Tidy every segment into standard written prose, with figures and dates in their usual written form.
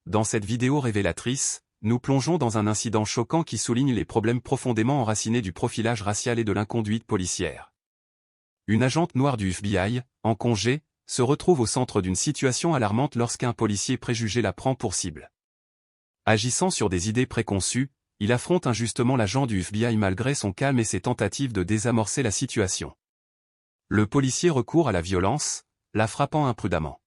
Dans cette vidéo révélatrice, nous plongeons dans un incident choquant qui souligne les problèmes profondément enracinés du profilage racial et de l'inconduite policière. Une agente noire du FBI, en congé, se retrouve au centre d'une situation alarmante lorsqu'un policier préjugé la prend pour cible. Agissant sur des idées préconçues, il affronte injustement l'agent du FBI malgré son calme et ses tentatives de désamorcer la situation. Le policier recourt à la violence, la frappant imprudemment.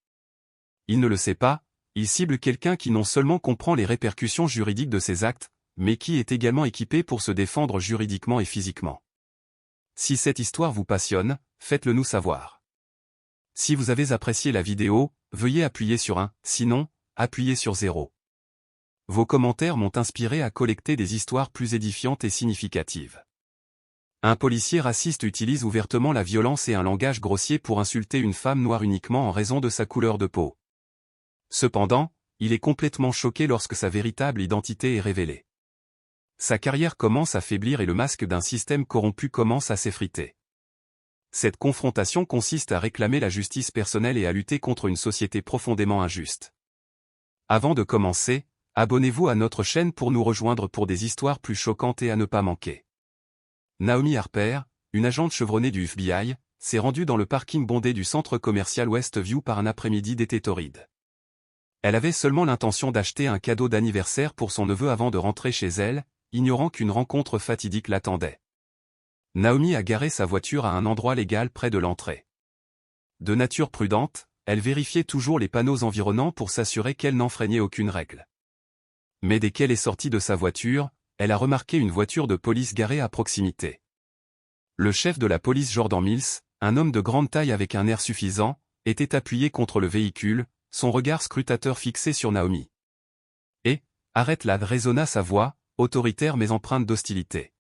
Il ne le sait pas, il cible quelqu'un qui non seulement comprend les répercussions juridiques de ses actes, mais qui est également équipé pour se défendre juridiquement et physiquement. Si cette histoire vous passionne, faites-le nous savoir. Si vous avez apprécié la vidéo, veuillez appuyer sur 1, sinon, appuyez sur 0. Vos commentaires m'ont inspiré à collecter des histoires plus édifiantes et significatives. Un policier raciste utilise ouvertement la violence et un langage grossier pour insulter une femme noire uniquement en raison de sa couleur de peau. Cependant, il est complètement choqué lorsque sa véritable identité est révélée. Sa carrière commence à faiblir et le masque d'un système corrompu commence à s'effriter. Cette confrontation consiste à réclamer la justice personnelle et à lutter contre une société profondément injuste. Avant de commencer, abonnez-vous à notre chaîne pour nous rejoindre pour des histoires plus choquantes et à ne pas manquer. Naomi Harper, une agente chevronnée du FBI, s'est rendue dans le parking bondé du centre commercial Westview par un après-midi d'été torride. Elle avait seulement l'intention d'acheter un cadeau d'anniversaire pour son neveu avant de rentrer chez elle, ignorant qu'une rencontre fatidique l'attendait. Naomi a garé sa voiture à un endroit légal près de l'entrée. De nature prudente, elle vérifiait toujours les panneaux environnants pour s'assurer qu'elle n'enfreignait aucune règle. Mais dès qu'elle est sortie de sa voiture, elle a remarqué une voiture de police garée à proximité. Le chef de la police Jordan Mills, un homme de grande taille avec un air suffisant, était appuyé contre le véhicule, son regard scrutateur fixé sur Naomi. « Et, arrête là » résonna sa voix, autoritaire mais empreinte d'hostilité.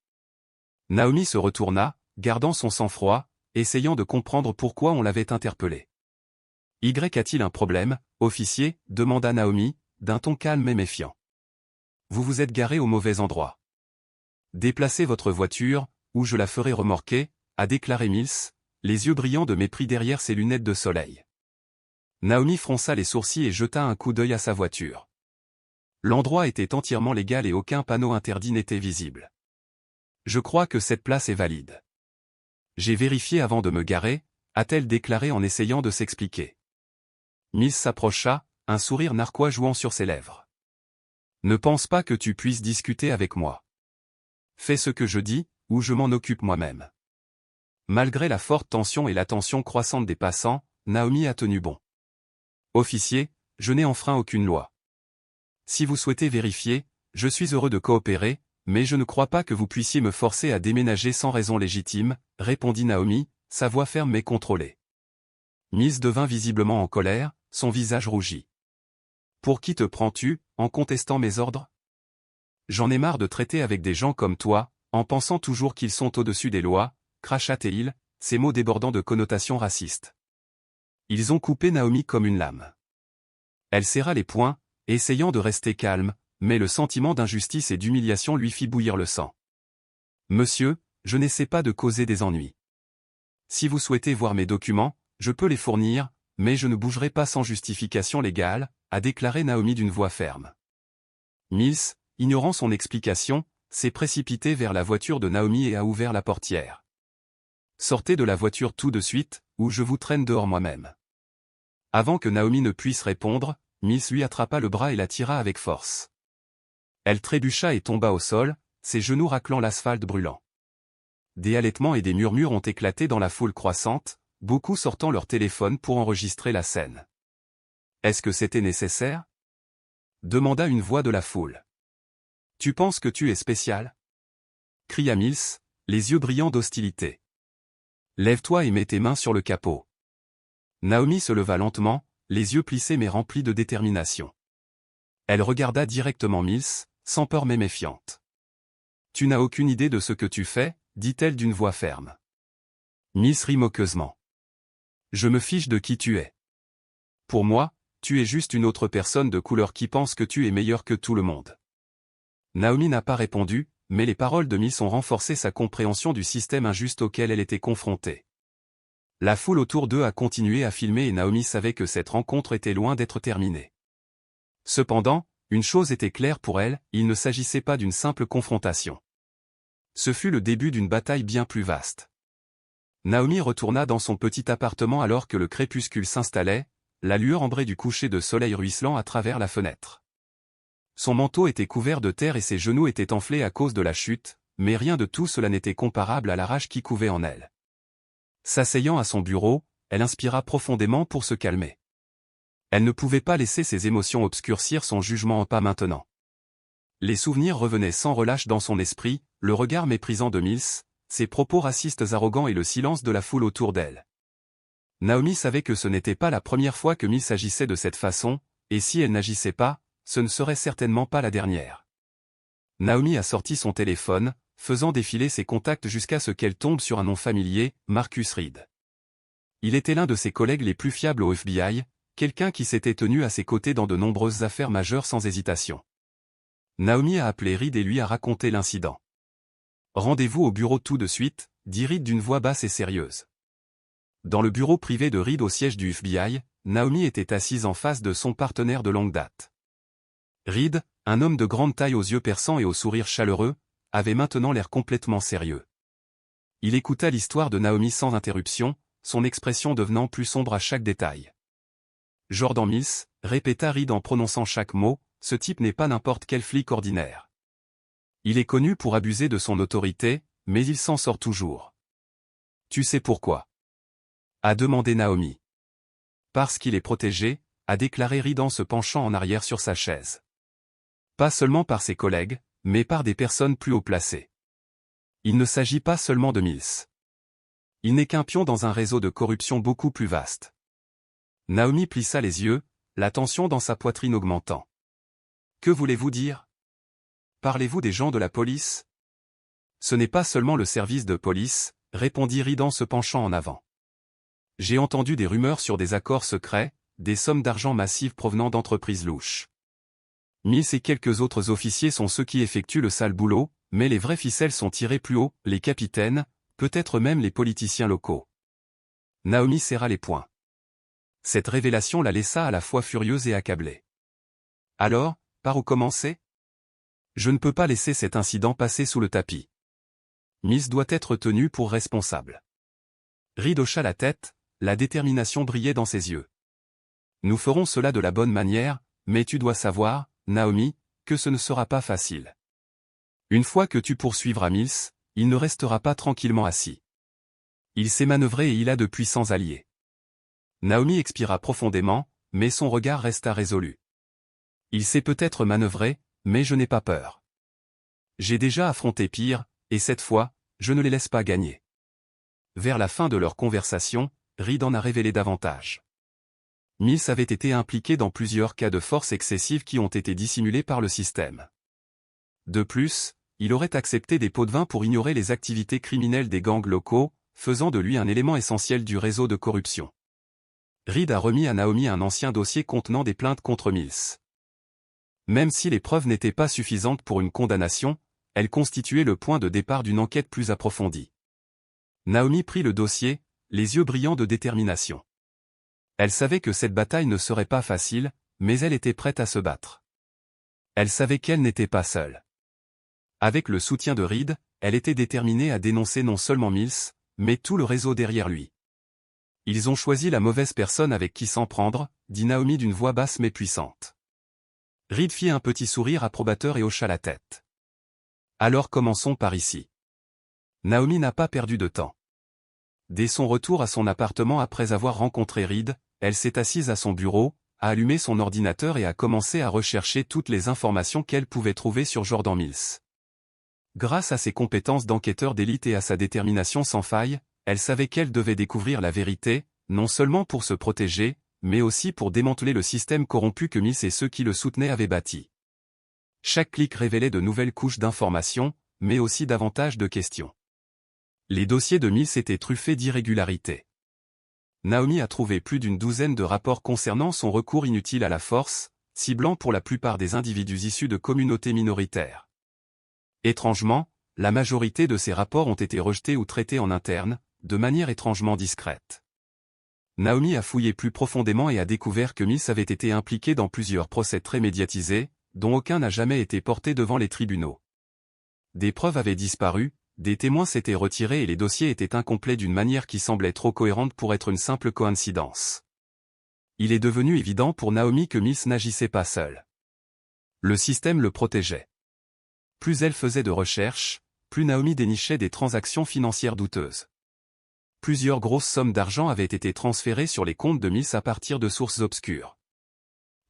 Naomi se retourna, gardant son sang-froid, essayant de comprendre pourquoi on l'avait interpellé. « Y a-t-il un problème, officier » demanda Naomi, d'un ton calme et méfiant. « Vous vous êtes garé au mauvais endroit. Déplacez votre voiture, ou je la ferai remorquer » a déclaré Mills, les yeux brillants de mépris derrière ses lunettes de soleil. Naomi fronça les sourcils et jeta un coup d'œil à sa voiture. L'endroit était entièrement légal et aucun panneau interdit n'était visible. « Je crois que cette place est valide. J'ai vérifié avant de me garer » a-t-elle déclaré en essayant de s'expliquer. Mills s'approcha, un sourire narquois jouant sur ses lèvres. « Ne pense pas que tu puisses discuter avec moi. Fais ce que je dis, ou je m'en occupe moi-même. » Malgré la forte tension et l'attention croissante des passants, Naomi a tenu bon. « Officier, je n'ai enfreint aucune loi. Si vous souhaitez vérifier, je suis heureux de coopérer, mais je ne crois pas que vous puissiez me forcer à déménager sans raison légitime, » répondit Naomi, sa voix ferme mais contrôlée. Mills devint visiblement en colère, son visage rougit. « Pour qui te prends-tu, en contestant mes ordres ? J'en ai marre de traiter avec des gens comme toi, en pensant toujours qu'ils sont au-dessus des lois, » cracha-t-il, ses mots débordant de connotations racistes. Ils ont coupé Naomi comme une lame. Elle serra les poings, essayant de rester calme, mais le sentiment d'injustice et d'humiliation lui fit bouillir le sang. « Monsieur, je n'essaie pas de causer des ennuis. Si vous souhaitez voir mes documents, je peux les fournir, mais je ne bougerai pas sans justification légale, » a déclaré Naomi d'une voix ferme. Mills, ignorant son explication, s'est précipité vers la voiture de Naomi et a ouvert la portière. « Sortez de la voiture tout de suite, ou je vous traîne dehors moi-même. » Avant que Naomi ne puisse répondre, Mills lui attrapa le bras et la tira avec force. Elle trébucha et tomba au sol, ses genoux raclant l'asphalte brûlant. Des halètements et des murmures ont éclaté dans la foule croissante, beaucoup sortant leur téléphone pour enregistrer la scène. « Est-ce que c'était nécessaire ?» demanda une voix de la foule. « Tu penses que tu es spécial ?» cria Mills, les yeux brillants d'hostilité. « Lève-toi et mets tes mains sur le capot. » Naomi se leva lentement, les yeux plissés mais remplis de détermination. Elle regarda directement Mills, sans peur mais méfiante. « Tu n'as aucune idée de ce que tu fais » dit-elle d'une voix ferme. Mills rit moqueusement. « Je me fiche de qui tu es. Pour moi, tu es juste une autre personne de couleur qui pense que tu es meilleur que tout le monde. » Naomi n'a pas répondu, mais les paroles de Mills ont renforcé sa compréhension du système injuste auquel elle était confrontée. La foule autour d'eux a continué à filmer et Naomi savait que cette rencontre était loin d'être terminée. Cependant, Une chose était claire pour elle, il ne s'agissait pas d'une simple confrontation. Ce fut le début d'une bataille bien plus vaste. Naomi retourna dans son petit appartement alors que le crépuscule s'installait, la lueur ambrée du coucher de soleil ruisselant à travers la fenêtre. Son manteau était couvert de terre et ses genoux étaient enflés à cause de la chute, mais rien de tout cela n'était comparable à la rage qui couvait en elle. S'asseyant à son bureau, elle inspira profondément pour se calmer. Elle ne pouvait pas laisser ses émotions obscurcir son jugement, pas maintenant. Les souvenirs revenaient sans relâche dans son esprit, le regard méprisant de Mills, ses propos racistes arrogants et le silence de la foule autour d'elle. Naomi savait que ce n'était pas la première fois que Mills agissait de cette façon, et si elle n'agissait pas, ce ne serait certainement pas la dernière. Naomi a sorti son téléphone, faisant défiler ses contacts jusqu'à ce qu'elle tombe sur un nom familier, Marcus Reed. Il était l'un de ses collègues les plus fiables au FBI, quelqu'un qui s'était tenu à ses côtés dans de nombreuses affaires majeures sans hésitation. Naomi a appelé Reed et lui a raconté l'incident. « Rendez-vous au bureau tout de suite », dit Reed d'une voix basse et sérieuse. Dans le bureau privé de Reed au siège du FBI, Naomi était assise en face de son partenaire de longue date. Reed, un homme de grande taille aux yeux perçants et au sourire chaleureux, avait maintenant l'air complètement sérieux. Il écouta l'histoire de Naomi sans interruption, son expression devenant plus sombre à chaque détail. « Jordan Mills », répéta Reed en prononçant chaque mot, « ce type n'est pas n'importe quel flic ordinaire. Il est connu pour abuser de son autorité, mais il s'en sort toujours. »« Tu sais pourquoi ?» a demandé Naomi. « Parce qu'il est protégé », a déclaré Reed en se penchant en arrière sur sa chaise. Pas seulement par ses collègues, mais par des personnes plus haut placées. Il ne s'agit pas seulement de Mills. Il n'est qu'un pion dans un réseau de corruption beaucoup plus vaste. Naomi plissa les yeux, la tension dans sa poitrine augmentant. « Que voulez-vous dire ? Parlez-vous des gens de la police ? » « Ce n'est pas seulement le service de police, » répondit Reed en se penchant en avant. « J'ai entendu des rumeurs sur des accords secrets, des sommes d'argent massives provenant d'entreprises louches. Mills et quelques autres officiers sont ceux qui effectuent le sale boulot, mais les vraies ficelles sont tirées plus haut, les capitaines, peut-être même les politiciens locaux. » Naomi serra les poings. Cette révélation la laissa à la fois furieuse et accablée. « Alors, par où commencer ? Je ne peux pas laisser cet incident passer sous le tapis. Mills doit être tenu pour responsable. » Reed hocha la tête, la détermination brillait dans ses yeux. « Nous ferons cela de la bonne manière, mais tu dois savoir, Naomi, que ce ne sera pas facile. Une fois que tu poursuivras Mills, il ne restera pas tranquillement assis. Il sait manœuvrer et il a de puissants alliés. » Naomi expira profondément, mais son regard resta résolu. « Il sait peut-être manœuvrer, mais je n'ai pas peur. J'ai déjà affronté pire, et cette fois, je ne les laisse pas gagner. » Vers la fin de leur conversation, Reed en a révélé davantage. Mills avait été impliqué dans plusieurs cas de force excessive qui ont été dissimulés par le système. De plus, il aurait accepté des pots de vin pour ignorer les activités criminelles des gangs locaux, faisant de lui un élément essentiel du réseau de corruption. Reed a remis à Naomi un ancien dossier contenant des plaintes contre Mills. Même si les preuves n'étaient pas suffisantes pour une condamnation, elles constituaient le point de départ d'une enquête plus approfondie. Naomi prit le dossier, les yeux brillants de détermination. Elle savait que cette bataille ne serait pas facile, mais elle était prête à se battre. Elle savait qu'elle n'était pas seule. Avec le soutien de Reed, elle était déterminée à dénoncer non seulement Mills, mais tout le réseau derrière lui. « Ils ont choisi la mauvaise personne avec qui s'en prendre », dit Naomi d'une voix basse mais puissante. Reed fit un petit sourire approbateur et hocha la tête. « Alors commençons par ici. » Naomi n'a pas perdu de temps. Dès son retour à son appartement après avoir rencontré Reed, elle s'est assise à son bureau, a allumé son ordinateur et a commencé à rechercher toutes les informations qu'elle pouvait trouver sur Jordan Mills. Grâce à ses compétences d'enquêteur d'élite et à sa détermination sans faille, elle savait qu'elle devait découvrir la vérité, non seulement pour se protéger, mais aussi pour démanteler le système corrompu que Mills et ceux qui le soutenaient avaient bâti. Chaque clic révélait de nouvelles couches d'informations, mais aussi davantage de questions. Les dossiers de Mills étaient truffés d'irrégularités. Naomi a trouvé plus d'une douzaine de rapports concernant son recours inutile à la force, ciblant pour la plupart des individus issus de communautés minoritaires. Étrangement, la majorité de ces rapports ont été rejetés ou traités en interne, de manière étrangement discrète. Naomi a fouillé plus profondément et a découvert que Mills avait été impliqué dans plusieurs procès très médiatisés, dont aucun n'a jamais été porté devant les tribunaux. Des preuves avaient disparu, des témoins s'étaient retirés et les dossiers étaient incomplets d'une manière qui semblait trop cohérente pour être une simple coïncidence. Il est devenu évident pour Naomi que Mills n'agissait pas seul. Le système le protégeait. Plus elle faisait de recherches, plus Naomi dénichait des transactions financières douteuses. Plusieurs grosses sommes d'argent avaient été transférées sur les comptes de Mills à partir de sources obscures.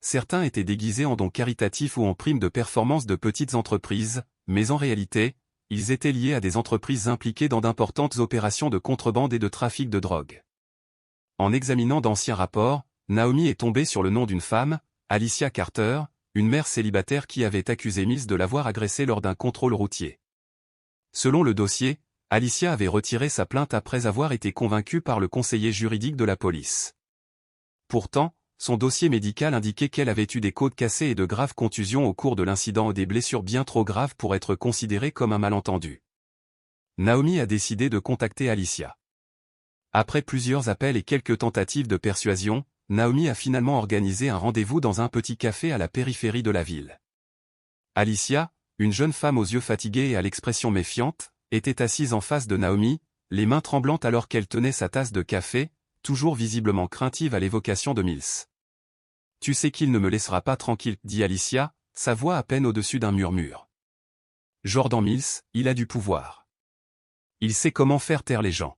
Certains étaient déguisés en dons caritatifs ou en primes de performance de petites entreprises, mais en réalité, ils étaient liés à des entreprises impliquées dans d'importantes opérations de contrebande et de trafic de drogue. En examinant d'anciens rapports, Naomi est tombée sur le nom d'une femme, Alicia Carter, une mère célibataire qui avait accusé Mills de l'avoir agressée lors d'un contrôle routier. Selon le dossier, Alicia avait retiré sa plainte après avoir été convaincue par le conseiller juridique de la police. Pourtant, son dossier médical indiquait qu'elle avait eu des côtes cassées et de graves contusions au cours de l'incident et des blessures bien trop graves pour être considérées comme un malentendu. Naomi a décidé de contacter Alicia. Après plusieurs appels et quelques tentatives de persuasion, Naomi a finalement organisé un rendez-vous dans un petit café à la périphérie de la ville. Alicia, une jeune femme aux yeux fatigués et à l'expression méfiante, était assise en face de Naomi, les mains tremblantes alors qu'elle tenait sa tasse de café, toujours visiblement craintive à l'évocation de Mills. « Tu sais qu'il ne me laissera pas tranquille, » dit Alicia, sa voix à peine au-dessus d'un murmure. « Jordan Mills, il a du pouvoir. Il sait comment faire taire les gens. »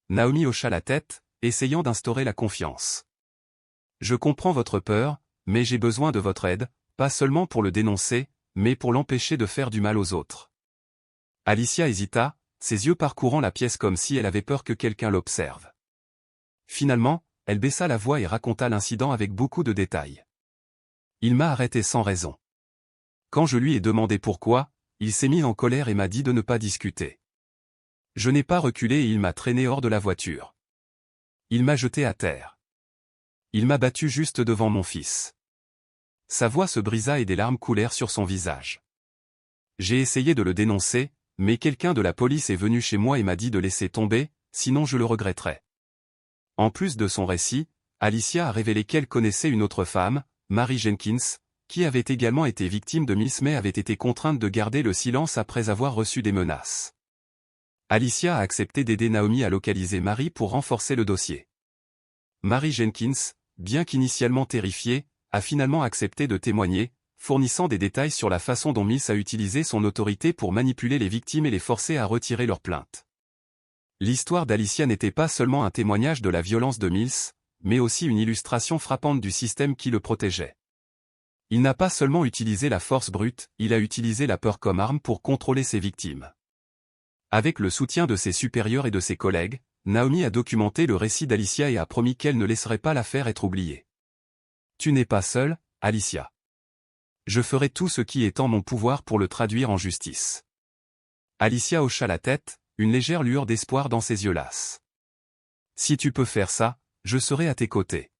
Naomi hocha la tête, essayant d'instaurer la confiance. « Je comprends votre peur, mais j'ai besoin de votre aide, pas seulement pour le dénoncer, mais pour l'empêcher de faire du mal aux autres. » Alicia hésita, ses yeux parcourant la pièce comme si elle avait peur que quelqu'un l'observe. Finalement, elle baissa la voix et raconta l'incident avec beaucoup de détails. « Il m'a arrêté sans raison. Quand je lui ai demandé pourquoi, il s'est mis en colère et m'a dit de ne pas discuter. Je n'ai pas reculé et il m'a traîné hors de la voiture. Il m'a jeté à terre. Il m'a battu juste devant mon fils. » Sa voix se brisa et des larmes coulèrent sur son visage. « J'ai essayé de le dénoncer, mais quelqu'un de la police est venu chez moi et m'a dit de laisser tomber, sinon je le regretterais. » En plus de son récit, Alicia a révélé qu'elle connaissait une autre femme, Mary Jenkins, qui avait également été victime de Mills mais avait été contrainte de garder le silence après avoir reçu des menaces. Alicia a accepté d'aider Naomi à localiser Mary pour renforcer le dossier. Mary Jenkins, bien qu'initialement terrifiée, a finalement accepté de témoigner, fournissant des détails sur la façon dont Mills a utilisé son autorité pour manipuler les victimes et les forcer à retirer leurs plaintes. L'histoire d'Alicia n'était pas seulement un témoignage de la violence de Mills, mais aussi une illustration frappante du système qui le protégeait. Il n'a pas seulement utilisé la force brute, il a utilisé la peur comme arme pour contrôler ses victimes. Avec le soutien de ses supérieurs et de ses collègues, Naomi a documenté le récit d'Alicia et a promis qu'elle ne laisserait pas l'affaire être oubliée. « Tu n'es pas seule, Alicia. Je ferai tout ce qui est en mon pouvoir pour le traduire en justice. » Alicia hocha la tête, une légère lueur d'espoir dans ses yeux lasses. « Si tu peux faire ça, je serai à tes côtés.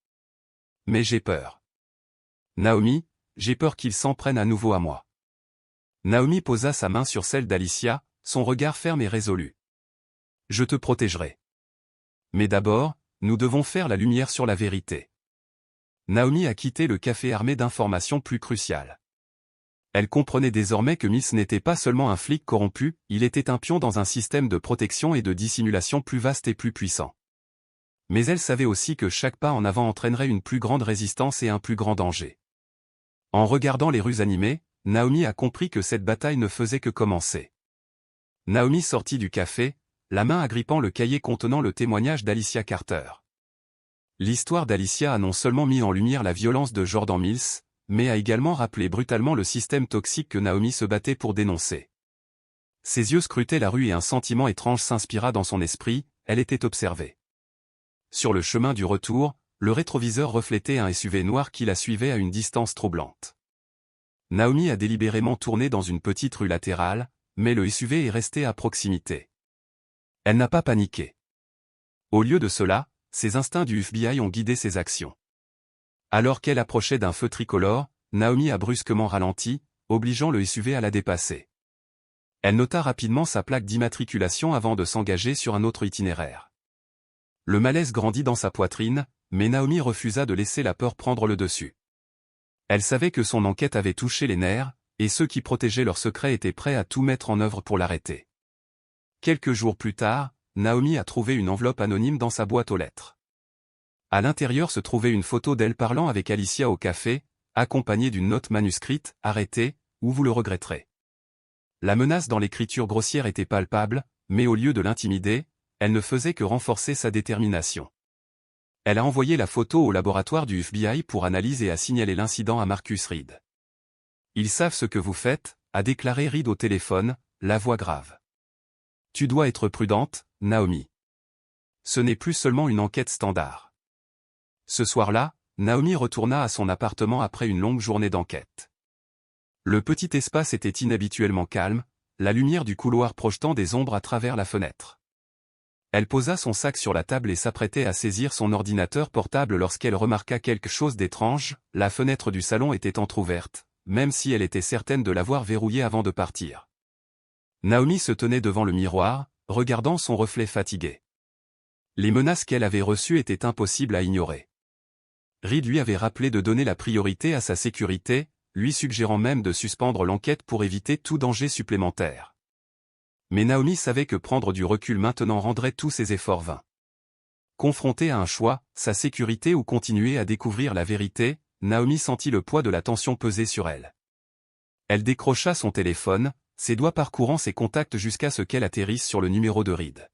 Mais j'ai peur. Naomi, j'ai peur qu'il s'en prenne à nouveau à moi. » Naomi posa sa main sur celle d'Alicia, son regard ferme et résolu. « Je te protégerai. Mais d'abord, nous devons faire la lumière sur la vérité. » Naomi a quitté le café armée d'informations plus cruciales. Elle comprenait désormais que Mills n'était pas seulement un flic corrompu, il était un pion dans un système de protection et de dissimulation plus vaste et plus puissant. Mais elle savait aussi que chaque pas en avant entraînerait une plus grande résistance et un plus grand danger. En regardant les rues animées, Naomi a compris que cette bataille ne faisait que commencer. Naomi sortit du café, la main agrippant le cahier contenant le témoignage d'Alicia Carter. L'histoire d'Alicia a non seulement mis en lumière la violence de Jordan Mills, mais a également rappelé brutalement le système toxique que Naomi se battait pour dénoncer. Ses yeux scrutaient la rue et un sentiment étrange s'inspira dans son esprit, elle était observée. Sur le chemin du retour, le rétroviseur reflétait un SUV noir qui la suivait à une distance troublante. Naomi a délibérément tourné dans une petite rue latérale, mais le SUV est resté à proximité. Elle n'a pas paniqué. Au lieu de cela, ses instincts du FBI ont guidé ses actions. Alors qu'elle approchait d'un feu tricolore, Naomi a brusquement ralenti, obligeant le SUV à la dépasser. Elle nota rapidement sa plaque d'immatriculation avant de s'engager sur un autre itinéraire. Le malaise grandit dans sa poitrine, mais Naomi refusa de laisser la peur prendre le dessus. Elle savait que son enquête avait touché les nerfs, et ceux qui protégeaient leur secret étaient prêts à tout mettre en œuvre pour l'arrêter. Quelques jours plus tard, Naomi a trouvé une enveloppe anonyme dans sa boîte aux lettres. À l'intérieur se trouvait une photo d'elle parlant avec Alicia au café, accompagnée d'une note manuscrite, « Arrêtez, ou vous le regretterez ». La menace dans l'écriture grossière était palpable, mais au lieu de l'intimider, elle ne faisait que renforcer sa détermination. Elle a envoyé la photo au laboratoire du FBI pour analyse et a signalé l'incident à Marcus Reed. « Ils savent ce que vous faites », a déclaré Reed au téléphone, la voix grave. « Tu dois être prudente, Naomi. Ce n'est plus seulement une enquête standard. » Ce soir-là, Naomi retourna à son appartement après une longue journée d'enquête. Le petit espace était inhabituellement calme, la lumière du couloir projetant des ombres à travers la fenêtre. Elle posa son sac sur la table et s'apprêtait à saisir son ordinateur portable lorsqu'elle remarqua quelque chose d'étrange, la fenêtre du salon était entr'ouverte, même si elle était certaine de l'avoir verrouillée avant de partir. Naomi se tenait devant le miroir, regardant son reflet fatigué. Les menaces qu'elle avait reçues étaient impossibles à ignorer. Reed lui avait rappelé de donner la priorité à sa sécurité, lui suggérant même de suspendre l'enquête pour éviter tout danger supplémentaire. Mais Naomi savait que prendre du recul maintenant rendrait tous ses efforts vains. Confrontée à un choix, sa sécurité ou continuer à découvrir la vérité, Naomi sentit le poids de la tension peser sur elle. Elle décrocha son téléphone, ses doigts parcourant ses contacts jusqu'à ce qu'elle atterrisse sur le numéro de Reed.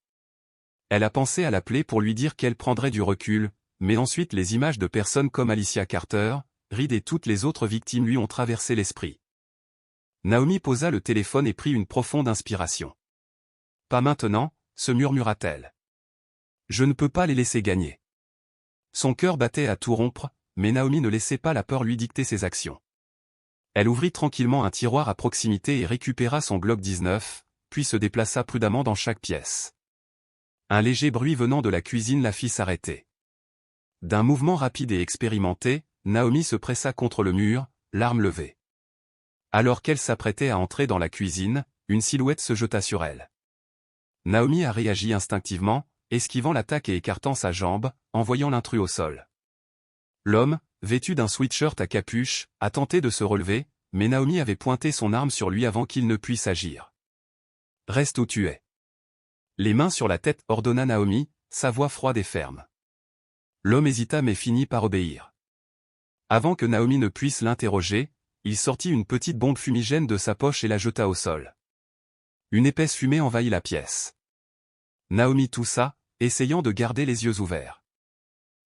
Elle a pensé à l'appeler pour lui dire qu'elle prendrait du recul, mais ensuite les images de personnes comme Alicia Carter, Reed et toutes les autres victimes lui ont traversé l'esprit. Naomi posa le téléphone et prit une profonde inspiration. « Pas maintenant », se murmura-t-elle. « Je ne peux pas les laisser gagner. » Son cœur battait à tout rompre, mais Naomi ne laissait pas la peur lui dicter ses actions. Elle ouvrit tranquillement un tiroir à proximité et récupéra son Glock 19, puis se déplaça prudemment dans chaque pièce. Un léger bruit venant de la cuisine la fit s'arrêter. D'un mouvement rapide et expérimenté, Naomi se pressa contre le mur, l'arme levée. Alors qu'elle s'apprêtait à entrer dans la cuisine, une silhouette se jeta sur elle. Naomi a réagi instinctivement, esquivant l'attaque et écartant sa jambe, envoyant l'intrus au sol. L'homme, vêtu d'un sweatshirt à capuche, a tenté de se relever, mais Naomi avait pointé son arme sur lui avant qu'il ne puisse agir. « Reste où tu es. » Les mains sur la tête, ordonna Naomi, sa voix froide et ferme. L'homme hésita mais finit par obéir. Avant que Naomi ne puisse l'interroger, il sortit une petite bombe fumigène de sa poche et la jeta au sol. Une épaisse fumée envahit la pièce. Naomi toussa, essayant de garder les yeux ouverts.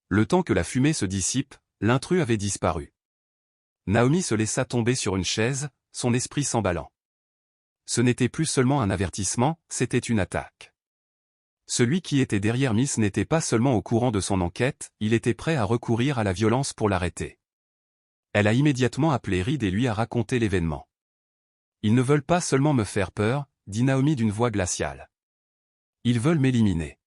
Le temps que la fumée se dissipe, l'intrus avait disparu. Naomi se laissa tomber sur une chaise, son esprit s'emballant. Ce n'était plus seulement un avertissement, c'était une attaque. Celui qui était derrière Miss n'était pas seulement au courant de son enquête, il était prêt à recourir à la violence pour l'arrêter. Elle a immédiatement appelé Reed et lui a raconté l'événement. « Ils ne veulent pas seulement me faire peur », dit Naomi d'une voix glaciale. « Ils veulent m'éliminer. »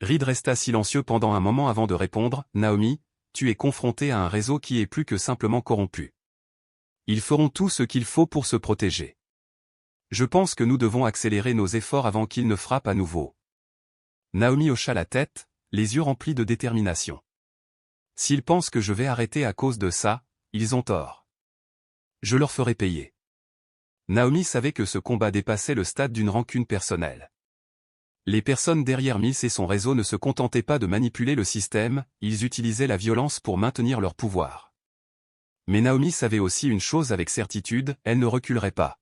Reed resta silencieux pendant un moment avant de répondre, « Naomi, tu es confrontée à un réseau qui est plus que simplement corrompu. Ils feront tout ce qu'il faut pour se protéger. Je pense que nous devons accélérer nos efforts avant qu'ils ne frappent à nouveau. » Naomi hocha la tête, les yeux remplis de détermination. « S'ils pensent que je vais arrêter à cause de ça, ils ont tort. Je leur ferai payer. » Naomi savait que ce combat dépassait le stade d'une rancune personnelle. Les personnes derrière Miss et son réseau ne se contentaient pas de manipuler le système, ils utilisaient la violence pour maintenir leur pouvoir. Mais Naomi savait aussi une chose avec certitude, elle ne reculerait pas.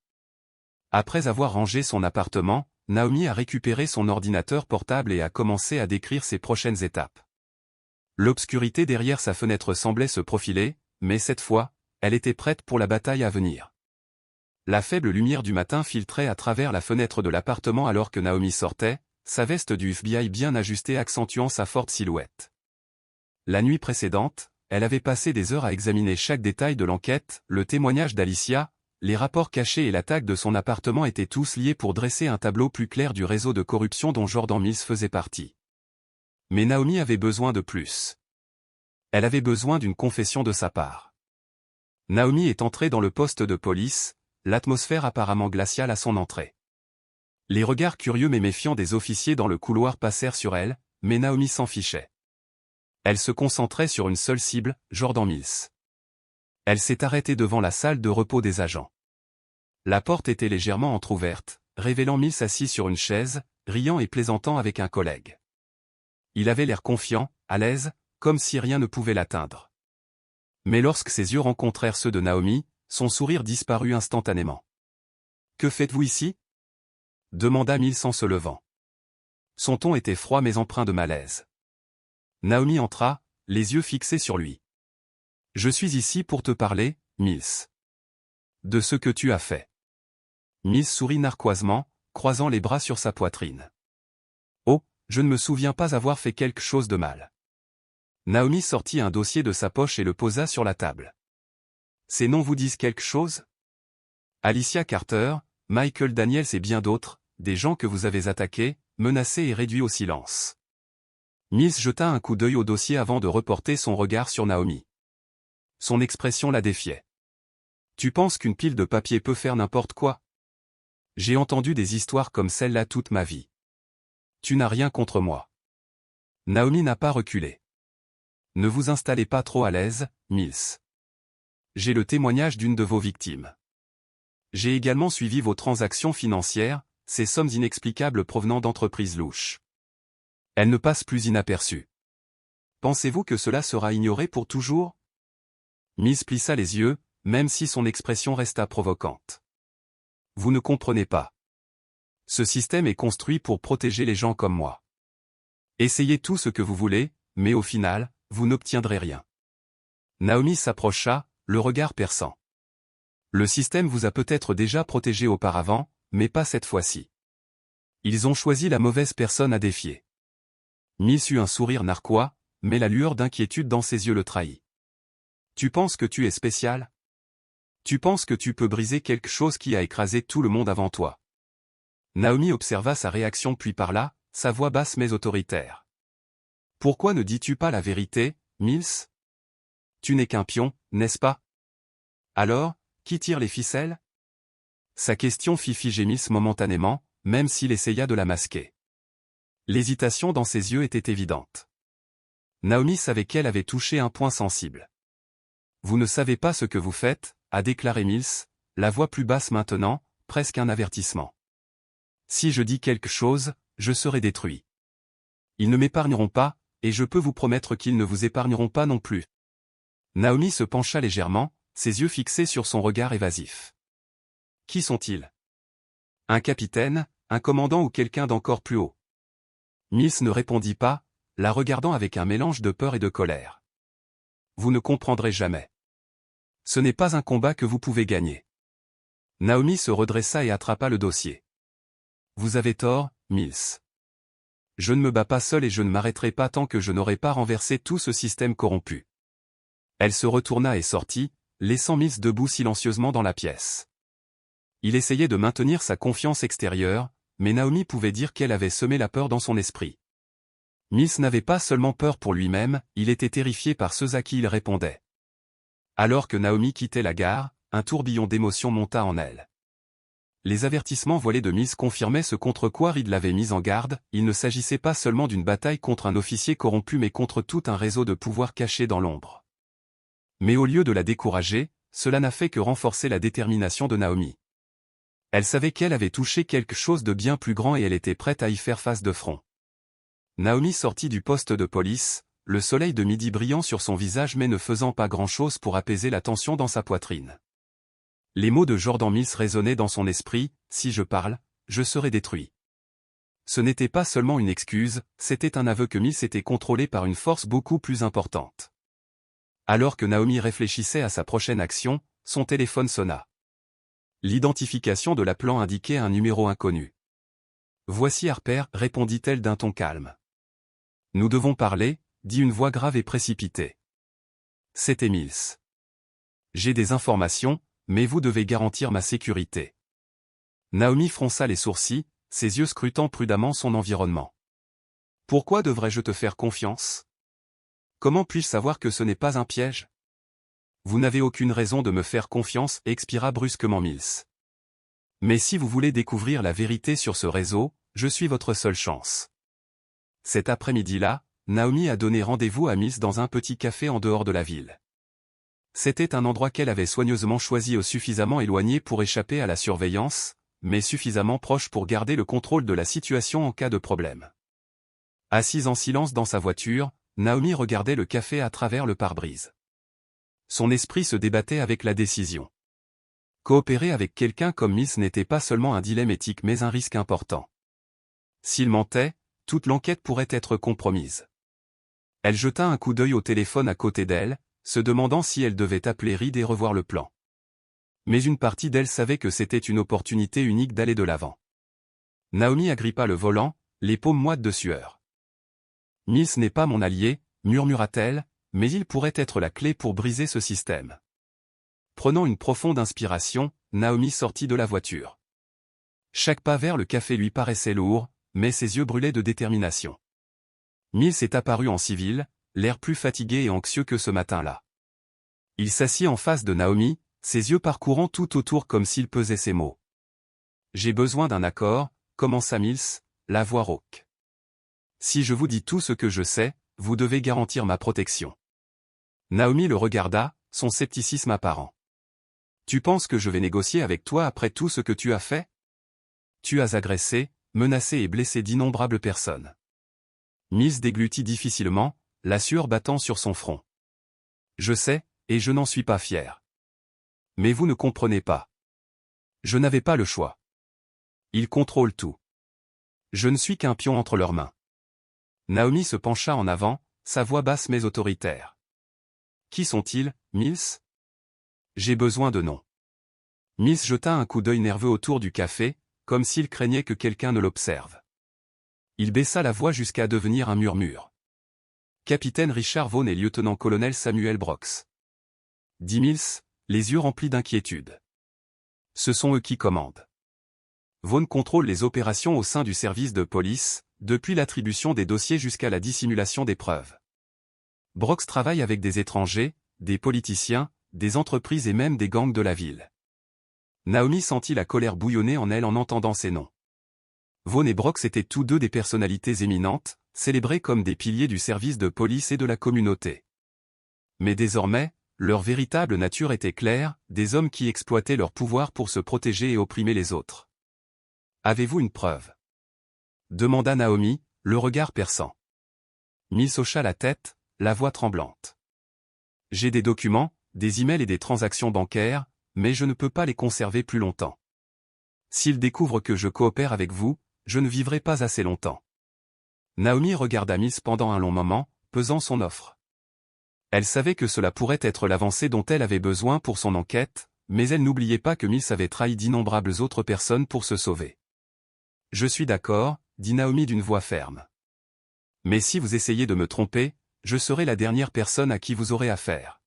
Après avoir rangé son appartement, Naomi a récupéré son ordinateur portable et a commencé à décrire ses prochaines étapes. L'obscurité derrière sa fenêtre semblait se profiler, mais cette fois, elle était prête pour la bataille à venir. La faible lumière du matin filtrait à travers la fenêtre de l'appartement alors que Naomi sortait, sa veste du FBI bien ajustée accentuant sa forte silhouette. La nuit précédente, elle avait passé des heures à examiner chaque détail de l'enquête, le témoignage d'Alicia, les rapports cachés et l'attaque de son appartement étaient tous liés pour dresser un tableau plus clair du réseau de corruption dont Jordan Mills faisait partie. Mais Naomi avait besoin de plus. Elle avait besoin d'une confession de sa part. Naomi est entrée dans le poste de police, l'atmosphère apparemment glaciale à son entrée. Les regards curieux mais méfiants des officiers dans le couloir passèrent sur elle, mais Naomi s'en fichait. Elle se concentrait sur une seule cible, Jordan Mills. Elle s'est arrêtée devant la salle de repos des agents. La porte était légèrement entr'ouverte, révélant Mills assis sur une chaise, riant et plaisantant avec un collègue. Il avait l'air confiant, à l'aise, comme si rien ne pouvait l'atteindre. Mais lorsque ses yeux rencontrèrent ceux de Naomi, son sourire disparut instantanément. « Que faites-vous ici » demanda Mills en se levant. Son ton était froid mais empreint de malaise. Naomi entra, les yeux fixés sur lui. « Je suis ici pour te parler, Mills. De ce que tu as fait. » Mills sourit narquoisement, croisant les bras sur sa poitrine. « Oh, je ne me souviens pas avoir fait quelque chose de mal. » Naomi sortit un dossier de sa poche et le posa sur la table. « Ces noms vous disent quelque chose ? Alicia Carter, Michael Daniels et bien d'autres, des gens que vous avez attaqués, menacés et réduits au silence. » Mills jeta un coup d'œil au dossier avant de reporter son regard sur Naomi. Son expression la défiait. « Tu penses qu'une pile de papier peut faire n'importe quoi ? J'ai entendu des histoires comme celle-là toute ma vie. Tu n'as rien contre moi. » Naomi n'a pas reculé. « Ne vous installez pas trop à l'aise, Mills. J'ai le témoignage d'une de vos victimes. J'ai également suivi vos transactions financières, ces sommes inexplicables provenant d'entreprises louches. Elles ne passent plus inaperçues. Pensez-vous que cela sera ignoré pour toujours ?» Mills plissa les yeux, même si son expression resta provocante. « Vous ne comprenez pas. Ce système est construit pour protéger les gens comme moi. Essayez tout ce que vous voulez, mais au final, vous n'obtiendrez rien. » Naomi s'approcha, le regard perçant. « Le système vous a peut-être déjà protégé auparavant, mais pas cette fois-ci. Ils ont choisi la mauvaise personne à défier. » Mills eut un sourire narquois, mais la lueur d'inquiétude dans ses yeux le trahit. « Tu penses que tu es spécial ? Tu penses que tu peux briser quelque chose qui a écrasé tout le monde avant toi ?» Naomi observa sa réaction puis parla, sa voix basse mais autoritaire. « Pourquoi ne dis-tu pas la vérité, Mills ? Tu n'es qu'un pion, n'est-ce pas ? Alors, qui tire les ficelles ?» Sa question fit figer Mills momentanément, même s'il essaya de la masquer. L'hésitation dans ses yeux était évidente. Naomi savait qu'elle avait touché un point sensible. « Vous ne savez pas ce que vous faites » a déclaré Mills, la voix plus basse maintenant, presque un avertissement. « Si je dis quelque chose, je serai détruit. Ils ne m'épargneront pas, et je peux vous promettre qu'ils ne vous épargneront pas non plus. » Naomi se pencha légèrement, ses yeux fixés sur son regard évasif. « Qui sont-ils ? Un capitaine, un commandant ou quelqu'un d'encore plus haut ?» Mills ne répondit pas, la regardant avec un mélange de peur et de colère. « Vous ne comprendrez jamais. Ce n'est pas un combat que vous pouvez gagner. » Naomi se redressa et attrapa le dossier. « Vous avez tort, Mills. Je ne me bats pas seul et je ne m'arrêterai pas tant que je n'aurai pas renversé tout ce système corrompu. » Elle se retourna et sortit, laissant Mills debout silencieusement dans la pièce. Il essayait de maintenir sa confiance extérieure, mais Naomi pouvait dire qu'elle avait semé la peur dans son esprit. Mills n'avait pas seulement peur pour lui-même, il était terrifié par ceux à qui il répondait. Alors que Naomi quittait la gare, un tourbillon d'émotions monta en elle. Les avertissements voilés de Mills confirmaient ce contre quoi Reed l'avait mis en garde, il ne s'agissait pas seulement d'une bataille contre un officier corrompu mais contre tout un réseau de pouvoir caché dans l'ombre. Mais au lieu de la décourager, cela n'a fait que renforcer la détermination de Naomi. Elle savait qu'elle avait touché quelque chose de bien plus grand et elle était prête à y faire face de front. Naomi sortit du poste de police, le soleil de midi brillant sur son visage mais ne faisant pas grand-chose pour apaiser la tension dans sa poitrine. Les mots de Jordan Mills résonnaient dans son esprit, « Si je parle, je serai détruit. » Ce n'était pas seulement une excuse, c'était un aveu que Mills était contrôlé par une force beaucoup plus importante. Alors que Naomi réfléchissait à sa prochaine action, son téléphone sonna. L'identification de l'appelant indiquait un numéro inconnu. « Voici Harper, » répondit-elle d'un ton calme. « Nous devons parler » dit une voix grave et précipitée. C'était Mills. « J'ai des informations, mais vous devez garantir ma sécurité. » Naomi fronça les sourcils, ses yeux scrutant prudemment son environnement. « Pourquoi devrais-je te faire confiance ? Comment puis-je savoir que ce n'est pas un piège ? » « Vous n'avez aucune raison de me faire confiance » expira brusquement Mills. « Mais si vous voulez découvrir la vérité sur ce réseau, je suis votre seule chance. » Cet après-midi-là, Naomi a donné rendez-vous à Mills dans un petit café en dehors de la ville. C'était un endroit qu'elle avait soigneusement choisi suffisamment éloigné pour échapper à la surveillance, mais suffisamment proche pour garder le contrôle de la situation en cas de problème. Assise en silence dans sa voiture, Naomi regardait le café à travers le pare-brise. Son esprit se débattait avec la décision. Coopérer avec quelqu'un comme Mills n'était pas seulement un dilemme éthique mais un risque important. S'il mentait, toute l'enquête pourrait être compromise. Elle jeta un coup d'œil au téléphone à côté d'elle, se demandant si elle devait appeler Reed et revoir le plan. Mais une partie d'elle savait que c'était une opportunité unique d'aller de l'avant. Naomi agrippa le volant, les paumes moites de sueur. « Mills n'est pas mon allié, murmura-t-elle, mais il pourrait être la clé pour briser ce système. » Prenant une profonde inspiration, Naomi sortit de la voiture. Chaque pas vers le café lui paraissait lourd, mais ses yeux brûlaient de détermination. Mills est apparu en civil, l'air plus fatigué et anxieux que ce matin-là. Il s'assit en face de Naomi, ses yeux parcourant tout autour comme s'il pesait ses mots. « J'ai besoin d'un accord, commença Mills, la voix rauque. Si je vous dis tout ce que je sais, vous devez garantir ma protection. » Naomi le regarda, son scepticisme apparent. « Tu penses que je vais négocier avec toi après tout ce que tu as fait? Tu as agressé, menacé et blessé d'innombrables personnes. » Mills déglutit difficilement, la sueur battant sur son front. « Je sais, et je n'en suis pas fier. Mais vous ne comprenez pas. Je n'avais pas le choix. Ils contrôlent tout. Je ne suis qu'un pion entre leurs mains. » Naomi se pencha en avant, sa voix basse mais autoritaire. « Qui sont-ils, Mills? J'ai besoin de noms. » Mills jeta un coup d'œil nerveux autour du café, comme s'il craignait que quelqu'un ne l'observe. Il baissa la voix jusqu'à devenir un murmure. « Capitaine Richard Vaughn et lieutenant-colonel Samuel Brox. » Dit Mills, les yeux remplis d'inquiétude. « Ce sont eux qui commandent. Vaughn contrôle les opérations au sein du service de police, depuis l'attribution des dossiers jusqu'à la dissimulation des preuves. Brox travaille avec des étrangers, des politiciens, des entreprises et même des gangs de la ville. » Naomi sentit la colère bouillonner en elle en entendant ces noms. Vaughn et Brox étaient tous deux des personnalités éminentes, célébrées comme des piliers du service de police et de la communauté. Mais désormais, leur véritable nature était claire, des hommes qui exploitaient leur pouvoir pour se protéger et opprimer les autres. « Avez-vous une preuve? » demanda Naomi, le regard perçant. Mills hocha la tête, la voix tremblante. « J'ai des documents, des emails et des transactions bancaires, mais je ne peux pas les conserver plus longtemps. S'ils découvrent que je coopère avec vous, je ne vivrai pas assez longtemps. » Naomi regarda Mills pendant un long moment, pesant son offre. Elle savait que cela pourrait être l'avancée dont elle avait besoin pour son enquête, mais elle n'oubliait pas que Mills avait trahi d'innombrables autres personnes pour se sauver. « Je suis d'accord, » dit Naomi d'une voix ferme. « Mais si vous essayez de me tromper, je serai la dernière personne à qui vous aurez affaire.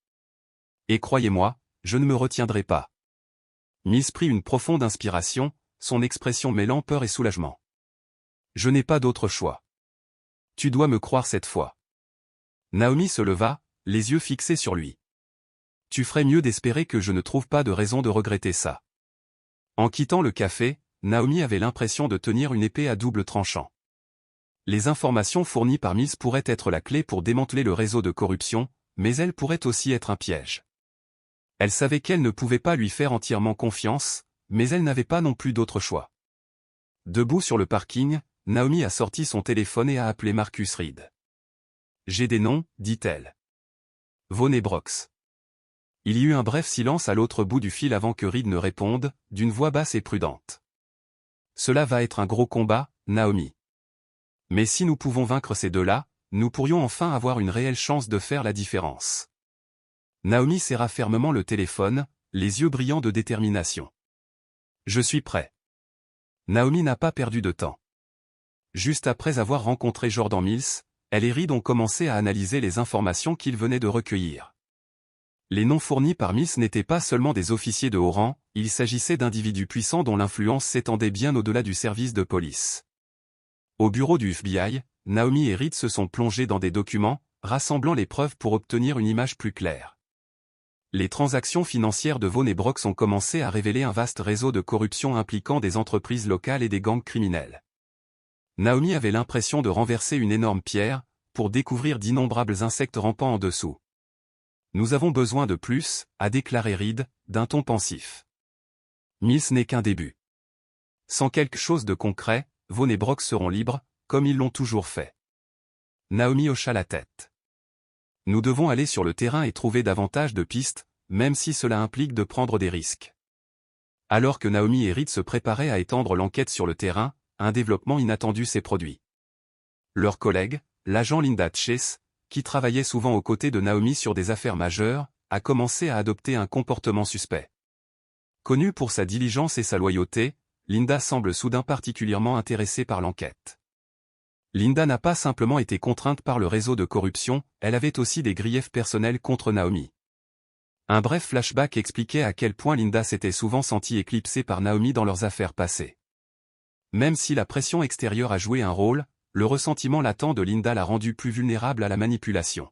Et croyez-moi, je ne me retiendrai pas. » Mills prit une profonde inspiration, son expression mêlant peur et soulagement. « Je n'ai pas d'autre choix. Tu dois me croire cette fois. » Naomi se leva, les yeux fixés sur lui. « Tu ferais mieux d'espérer que je ne trouve pas de raison de regretter ça. » En quittant le café, Naomi avait l'impression de tenir une épée à double tranchant. Les informations fournies par Mills pourraient être la clé pour démanteler le réseau de corruption, mais elles pourraient aussi être un piège. Elle savait qu'elle ne pouvait pas lui faire entièrement confiance, mais elle n'avait pas non plus d'autre choix. Debout sur le parking, Naomi a sorti son téléphone et a appelé Marcus Reed. « J'ai des noms, dit-elle. Vaughn et Brox. » Il y eut un bref silence à l'autre bout du fil avant que Reed ne réponde, d'une voix basse et prudente. « Cela va être un gros combat, Naomi. Mais si nous pouvons vaincre ces deux-là, nous pourrions enfin avoir une réelle chance de faire la différence. » Naomi serra fermement le téléphone, les yeux brillants de détermination. « Je suis prêt. » Naomi n'a pas perdu de temps. Juste après avoir rencontré Jordan Mills, elle et Reed ont commencé à analyser les informations qu'ils venaient de recueillir. Les noms fournis par Mills n'étaient pas seulement des officiers de haut rang, il s'agissait d'individus puissants dont l'influence s'étendait bien au-delà du service de police. Au bureau du FBI, Naomi et Reed se sont plongés dans des documents, rassemblant les preuves pour obtenir une image plus claire. Les transactions financières de Vaughn et Brox ont commencé à révéler un vaste réseau de corruption impliquant des entreprises locales et des gangs criminels. Naomi avait l'impression de renverser une énorme pierre, pour découvrir d'innombrables insectes rampant en dessous. Nous avons besoin de plus, a déclaré Reed, d'un ton pensif. Mais ce n'est qu'un début. Sans quelque chose de concret, Vaughn et Brox seront libres, comme ils l'ont toujours fait. Naomi hocha la tête. Nous devons aller sur le terrain et trouver davantage de pistes, même si cela implique de prendre des risques. Alors que Naomi et Reed se préparaient à étendre l'enquête sur le terrain, un développement inattendu s'est produit. Leur collègue, l'agent Linda Chase, qui travaillait souvent aux côtés de Naomi sur des affaires majeures, a commencé à adopter un comportement suspect. Connue pour sa diligence et sa loyauté, Linda semble soudain particulièrement intéressée par l'enquête. Linda n'a pas simplement été contrainte par le réseau de corruption, elle avait aussi des griefs personnels contre Naomi. Un bref flashback expliquait à quel point Linda s'était souvent sentie éclipsée par Naomi dans leurs affaires passées. Même si la pression extérieure a joué un rôle, le ressentiment latent de Linda l'a rendue plus vulnérable à la manipulation.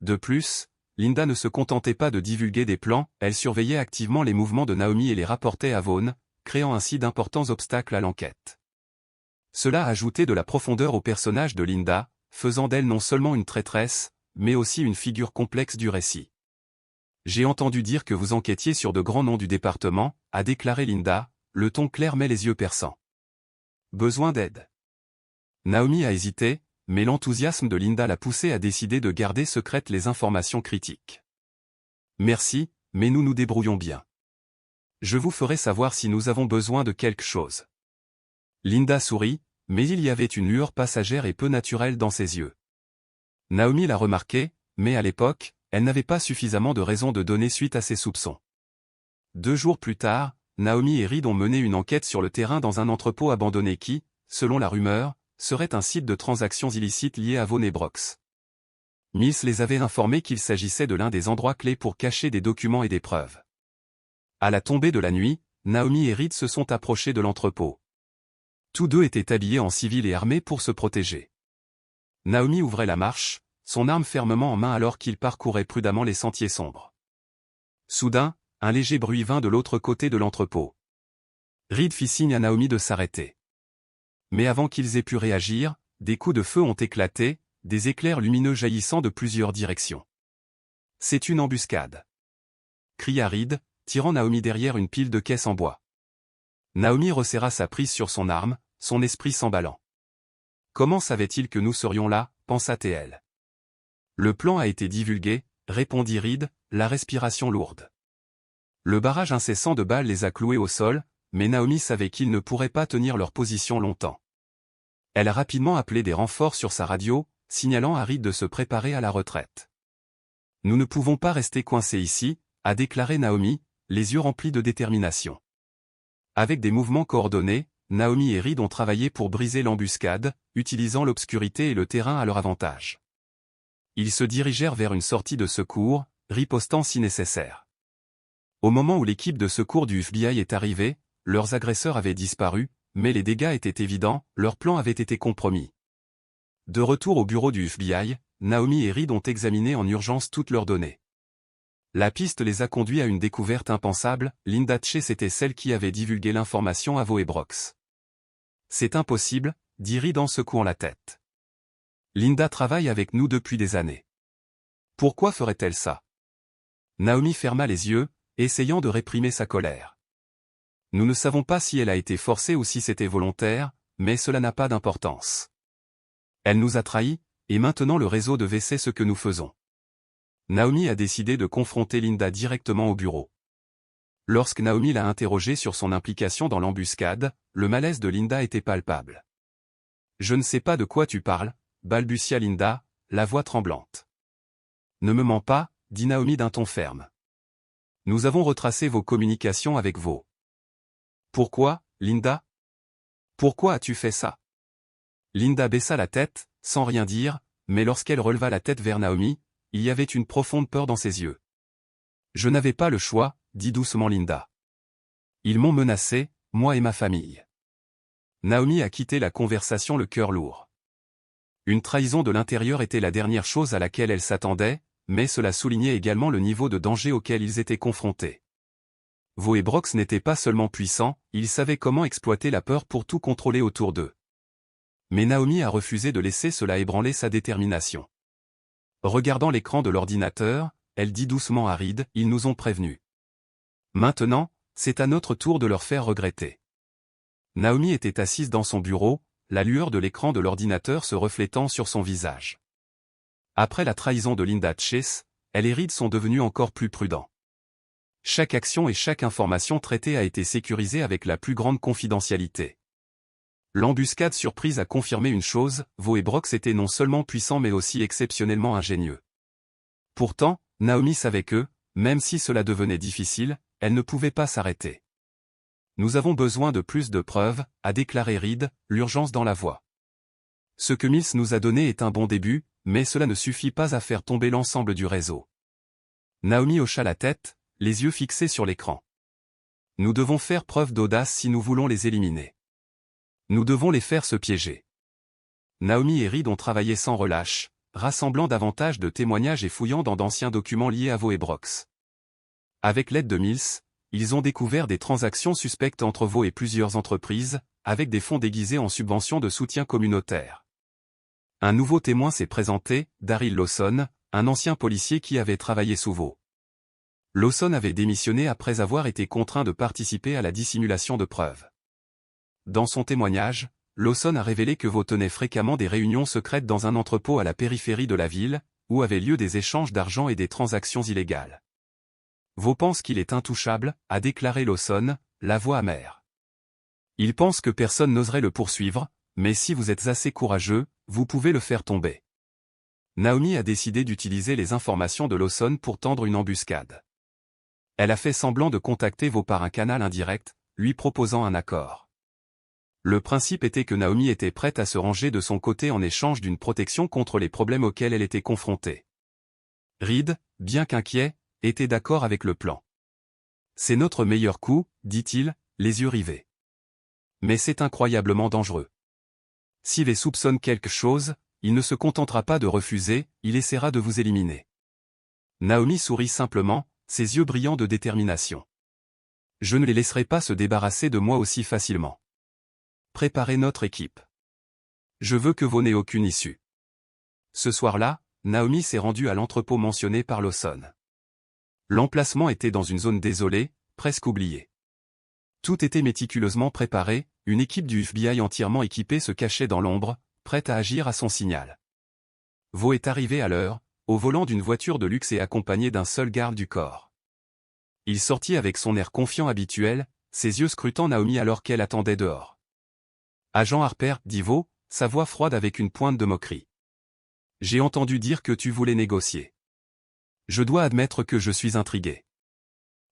De plus, Linda ne se contentait pas de divulguer des plans, elle surveillait activement les mouvements de Naomi et les rapportait à Vaughn, créant ainsi d'importants obstacles à l'enquête. Cela ajoutait de la profondeur au personnage de Linda, faisant d'elle non seulement une traîtresse, mais aussi une figure complexe du récit. J'ai entendu dire que vous enquêtiez sur de grands noms du département, a déclaré Linda, le ton clair mais les yeux perçants. Besoin d'aide. Naomi a hésité, mais l'enthousiasme de Linda l'a poussée à décider de garder secrètes les informations critiques. Merci, mais nous nous débrouillons bien. Je vous ferai savoir si nous avons besoin de quelque chose. Linda sourit, mais il y avait une lueur passagère et peu naturelle dans ses yeux. Naomi l'a remarqué, mais à l'époque, elle n'avait pas suffisamment de raisons de donner suite à ses soupçons. 2 jours plus tard, Naomi et Reed ont mené une enquête sur le terrain dans un entrepôt abandonné qui, selon la rumeur, serait un site de transactions illicites liées à Vaughn et Brox. Mills les avait informés qu'il s'agissait de l'un des endroits clés pour cacher des documents et des preuves. À la tombée de la nuit, Naomi et Reed se sont approchés de l'entrepôt. Tous deux étaient habillés en civil et armés pour se protéger. Naomi ouvrait la marche, son arme fermement en main alors qu'il parcourait prudemment les sentiers sombres. Soudain, un léger bruit vint de l'autre côté de l'entrepôt. Reed fit signe à Naomi de s'arrêter. Mais avant qu'ils aient pu réagir, des coups de feu ont éclaté, des éclairs lumineux jaillissant de plusieurs directions. « C'est une embuscade !» cria Reed, tirant Naomi derrière une pile de caisses en bois. Naomi resserra sa prise sur son arme, son esprit s'emballant. Comment savait-il que nous serions là, pensa-t-elle. Le plan a été divulgué, répondit Reed, la respiration lourde. Le barrage incessant de balles les a cloués au sol, mais Naomi savait qu'ils ne pourraient pas tenir leur position longtemps. Elle a rapidement appelé des renforts sur sa radio, signalant à Reed de se préparer à la retraite. Nous ne pouvons pas rester coincés ici, a déclaré Naomi, les yeux remplis de détermination. Avec des mouvements coordonnés, Naomi et Reed ont travaillé pour briser l'embuscade, utilisant l'obscurité et le terrain à leur avantage. Ils se dirigèrent vers une sortie de secours, ripostant si nécessaire. Au moment où l'équipe de secours du FBI est arrivée, leurs agresseurs avaient disparu, mais les dégâts étaient évidents, leur plan avait été compromis. De retour au bureau du FBI, Naomi et Reed ont examiné en urgence toutes leurs données. La piste les a conduits à une découverte impensable, Linda Chase était celle qui avait divulgué l'information à Vaughn et Brox. C'est impossible, dit Reed en secouant la tête. Linda travaille avec nous depuis des années. Pourquoi ferait-elle ça? Naomi ferma les yeux, essayant de réprimer sa colère. Nous ne savons pas si elle a été forcée ou si c'était volontaire, mais cela n'a pas d'importance. Elle nous a trahis, et maintenant le réseau devait sait ce que nous faisons. Naomi a décidé de confronter Linda directement au bureau. Lorsque Naomi l'a interrogée sur son implication dans l'embuscade, le malaise de Linda était palpable. « Je ne sais pas de quoi tu parles », balbutia Linda, la voix tremblante. « Ne me mens pas, dit Naomi d'un ton ferme. Nous avons retracé vos communications avec Vaughn. Pourquoi, Linda? Pourquoi as-tu fait ça? Linda baissa la tête, sans rien dire, mais lorsqu'elle releva la tête vers Naomi, il y avait une profonde peur dans ses yeux. Je n'avais pas le choix, dit doucement Linda. Ils m'ont menacé, moi et ma famille. Naomi a quitté la conversation le cœur lourd. Une trahison de l'intérieur était la dernière chose à laquelle elle s'attendait, mais cela soulignait également le niveau de danger auquel ils étaient confrontés. Vaughn et Brox n'étaient pas seulement puissants, ils savaient comment exploiter la peur pour tout contrôler autour d'eux. Mais Naomi a refusé de laisser cela ébranler sa détermination. Regardant l'écran de l'ordinateur, elle dit doucement à Reed, ils nous ont prévenus. Maintenant, c'est à notre tour de leur faire regretter. Naomi était assise dans son bureau, la lueur de l'écran de l'ordinateur se reflétant sur son visage. Après la trahison de Linda Chase, elle et Reed sont devenus encore plus prudents. Chaque action et chaque information traitée a été sécurisée avec la plus grande confidentialité. L'embuscade surprise a confirmé une chose, Vaux et Brox étaient non seulement puissants mais aussi exceptionnellement ingénieux. Pourtant, Naomi savait que, même si cela devenait difficile, elle ne pouvait pas s'arrêter. Nous avons besoin de plus de preuves, a déclaré Reed, l'urgence dans la voix. Ce que Mills nous a donné est un bon début, mais cela ne suffit pas à faire tomber l'ensemble du réseau. Naomi hocha la tête, les yeux fixés sur l'écran. Nous devons faire preuve d'audace si nous voulons les éliminer. Nous devons les faire se piéger. Naomi et Reed ont travaillé sans relâche, rassemblant davantage de témoignages et fouillant dans d'anciens documents liés à Vaux et Brox. Avec l'aide de Mills, ils ont découvert des transactions suspectes entre Vaux et plusieurs entreprises, avec des fonds déguisés en subventions de soutien communautaire. Un nouveau témoin s'est présenté, Daryl Lawson, un ancien policier qui avait travaillé sous Vaux. Lawson avait démissionné après avoir été contraint de participer à la dissimulation de preuves. Dans son témoignage, Lawson a révélé que Vaux tenait fréquemment des réunions secrètes dans un entrepôt à la périphérie de la ville, où avaient lieu des échanges d'argent et des transactions illégales. Vaux pense qu'il est intouchable, a déclaré Lawson, la voix amère. Il pense que personne n'oserait le poursuivre, mais si vous êtes assez courageux, vous pouvez le faire tomber. Naomi a décidé d'utiliser les informations de Lawson pour tendre une embuscade. Elle a fait semblant de contacter Vaux par un canal indirect, lui proposant un accord. Le principe était que Naomi était prête à se ranger de son côté en échange d'une protection contre les problèmes auxquels elle était confrontée. Reed, bien qu'inquiet, était d'accord avec le plan. C'est notre meilleur coup, dit-il, les yeux rivés. Mais c'est incroyablement dangereux. S'il les soupçonne quelque chose, il ne se contentera pas de refuser, il essaiera de vous éliminer. Naomi sourit simplement, ses yeux brillants de détermination. Je ne les laisserai pas se débarrasser de moi aussi facilement. Préparez notre équipe. Je veux que vous n'ayez aucune issue. Ce soir-là, Naomi s'est rendue à l'entrepôt mentionné par Lawson. L'emplacement était dans une zone désolée, presque oubliée. Tout était méticuleusement préparé, une équipe du FBI entièrement équipée se cachait dans l'ombre, prête à agir à son signal. Vaux est arrivé à l'heure, au volant d'une voiture de luxe et accompagné d'un seul garde du corps. Il sortit avec son air confiant habituel, ses yeux scrutant Naomi alors qu'elle attendait dehors. « Agent Harper, » dit Vaux, sa voix froide avec une pointe de moquerie. « J'ai entendu dire que tu voulais négocier. Je dois admettre que je suis intrigué. »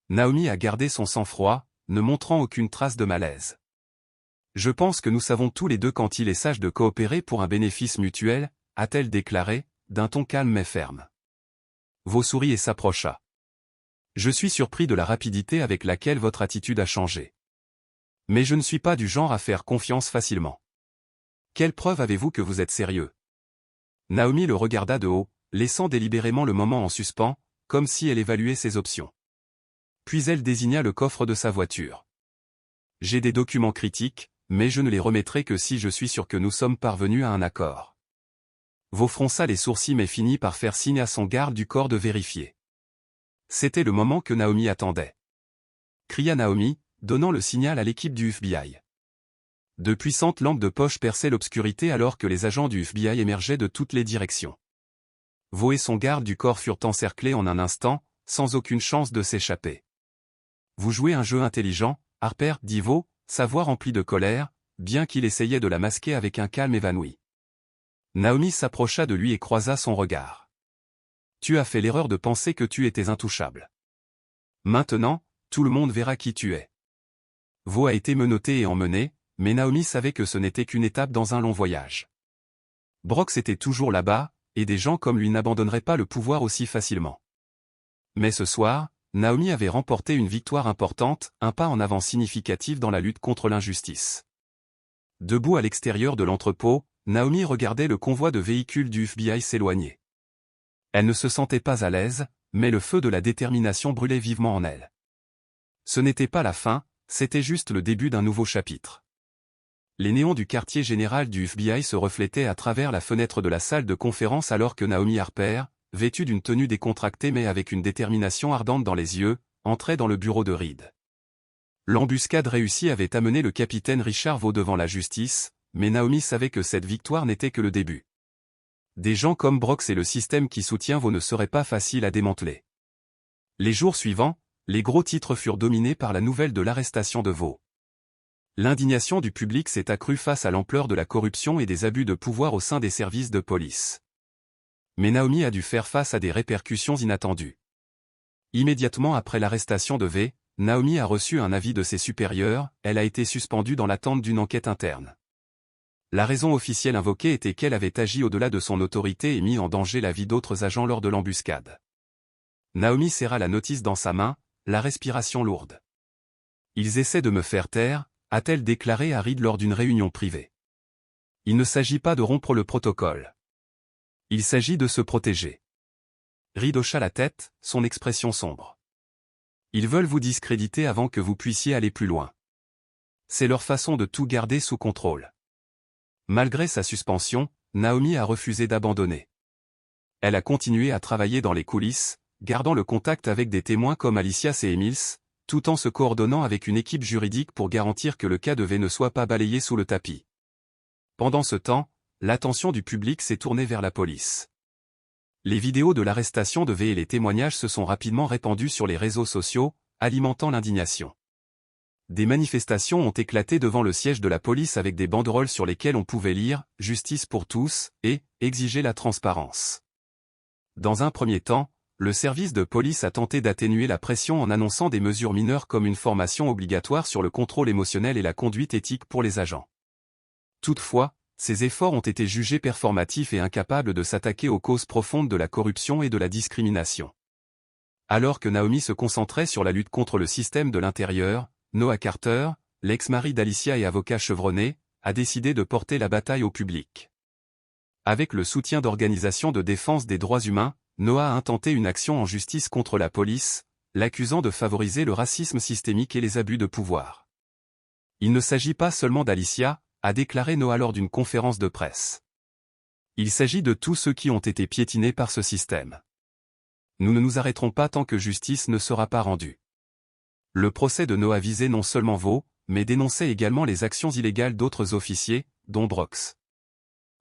Naomi a gardé son sang-froid, ne montrant aucune trace de malaise. « Je pense que nous savons tous les deux quand il est sage de coopérer pour un bénéfice mutuel, » a-t-elle déclaré, d'un ton calme mais ferme. Vaux sourit et s'approcha. « Je suis surpris de la rapidité avec laquelle votre attitude a changé. Mais je ne suis pas du genre à faire confiance facilement. Quelle preuve avez-vous que vous êtes sérieux ?» Naomi le regarda de haut, laissant délibérément le moment en suspens, comme si elle évaluait ses options. Puis elle désigna le coffre de sa voiture. « J'ai des documents critiques, mais je ne les remettrai que si je suis sûr que nous sommes parvenus à un accord. » Vaux fronça les sourcils mais finit par faire signe à son garde du corps de vérifier. C'était le moment que Naomi attendait. Cria Naomi, donnant le signal à l'équipe du FBI. De puissantes lampes de poche perçaient l'obscurité alors que les agents du FBI émergeaient de toutes les directions. Vaux et son garde du corps furent encerclés en un instant, sans aucune chance de s'échapper. « Vous jouez un jeu intelligent, Harper, » dit Vaux, sa voix remplie de colère, bien qu'il essayait de la masquer avec un calme évanoui. Naomi s'approcha de lui et croisa son regard. « Tu as fait l'erreur de penser que tu étais intouchable. Maintenant, tout le monde verra qui tu es. » Vaux a été menotté et emmené, mais Naomi savait que ce n'était qu'une étape dans un long voyage. Brox était toujours là-bas, et des gens comme lui n'abandonneraient pas le pouvoir aussi facilement. Mais ce soir, Naomi avait remporté une victoire importante, un pas en avant significatif dans la lutte contre l'injustice. Debout à l'extérieur de l'entrepôt, Naomi regardait le convoi de véhicules du FBI s'éloigner. Elle ne se sentait pas à l'aise, mais le feu de la détermination brûlait vivement en elle. Ce n'était pas la fin, c'était juste le début d'un nouveau chapitre. Les néons du quartier général du FBI se reflétaient à travers la fenêtre de la salle de conférence alors que Naomi Harper, vêtu d'une tenue décontractée mais avec une détermination ardente dans les yeux, entrait dans le bureau de Reed. L'embuscade réussie avait amené le capitaine Richard Vaux devant la justice, mais Naomi savait que cette victoire n'était que le début. Des gens comme Brox et le système qui soutient Vaux ne seraient pas faciles à démanteler. Les jours suivants, les gros titres furent dominés par la nouvelle de l'arrestation de Vaux. L'indignation du public s'est accrue face à l'ampleur de la corruption et des abus de pouvoir au sein des services de police. Mais Naomi a dû faire face à des répercussions inattendues. Immédiatement après l'arrestation de V, Naomi a reçu un avis de ses supérieurs, elle a été suspendue dans l'attente d'une enquête interne. La raison officielle invoquée était qu'elle avait agi au-delà de son autorité et mis en danger la vie d'autres agents lors de l'embuscade. Naomi serra la notice dans sa main, la respiration lourde. « Ils essaient de me faire taire », a-t-elle déclaré à Reed lors d'une réunion privée. Il ne s'agit pas de rompre le protocole. Il s'agit de se protéger. Reed hocha la tête, son expression sombre. Ils veulent vous discréditer avant que vous puissiez aller plus loin. C'est leur façon de tout garder sous contrôle. Malgré sa suspension, Naomi a refusé d'abandonner. Elle a continué à travailler dans les coulisses, gardant le contact avec des témoins comme Alicia et Emils, tout en se coordonnant avec une équipe juridique pour garantir que le cas de V ne soit pas balayé sous le tapis. Pendant ce temps, l'attention du public s'est tournée vers la police. Les vidéos de l'arrestation de V et les témoignages se sont rapidement répandus sur les réseaux sociaux, alimentant l'indignation. Des manifestations ont éclaté devant le siège de la police avec des banderoles sur lesquelles on pouvait lire « Justice pour tous » et « Exiger la transparence ». Dans un premier temps, le service de police a tenté d'atténuer la pression en annonçant des mesures mineures comme une formation obligatoire sur le contrôle émotionnel et la conduite éthique pour les agents. Toutefois, ces efforts ont été jugés performatifs et incapables de s'attaquer aux causes profondes de la corruption et de la discrimination. Alors que Naomi se concentrait sur la lutte contre le système de l'intérieur, Noah Carter, l'ex-mari d'Alicia et avocat chevronné, a décidé de porter la bataille au public. Avec le soutien d'organisations de défense des droits humains, Noah a intenté une action en justice contre la police, l'accusant de favoriser le racisme systémique et les abus de pouvoir. Il ne s'agit pas seulement d'Alicia, a déclaré Noah lors d'une conférence de presse. Il s'agit de tous ceux qui ont été piétinés par ce système. Nous ne nous arrêterons pas tant que justice ne sera pas rendue. Le procès de Noah visait non seulement Vaux, mais dénonçait également les actions illégales d'autres officiers, dont Brox.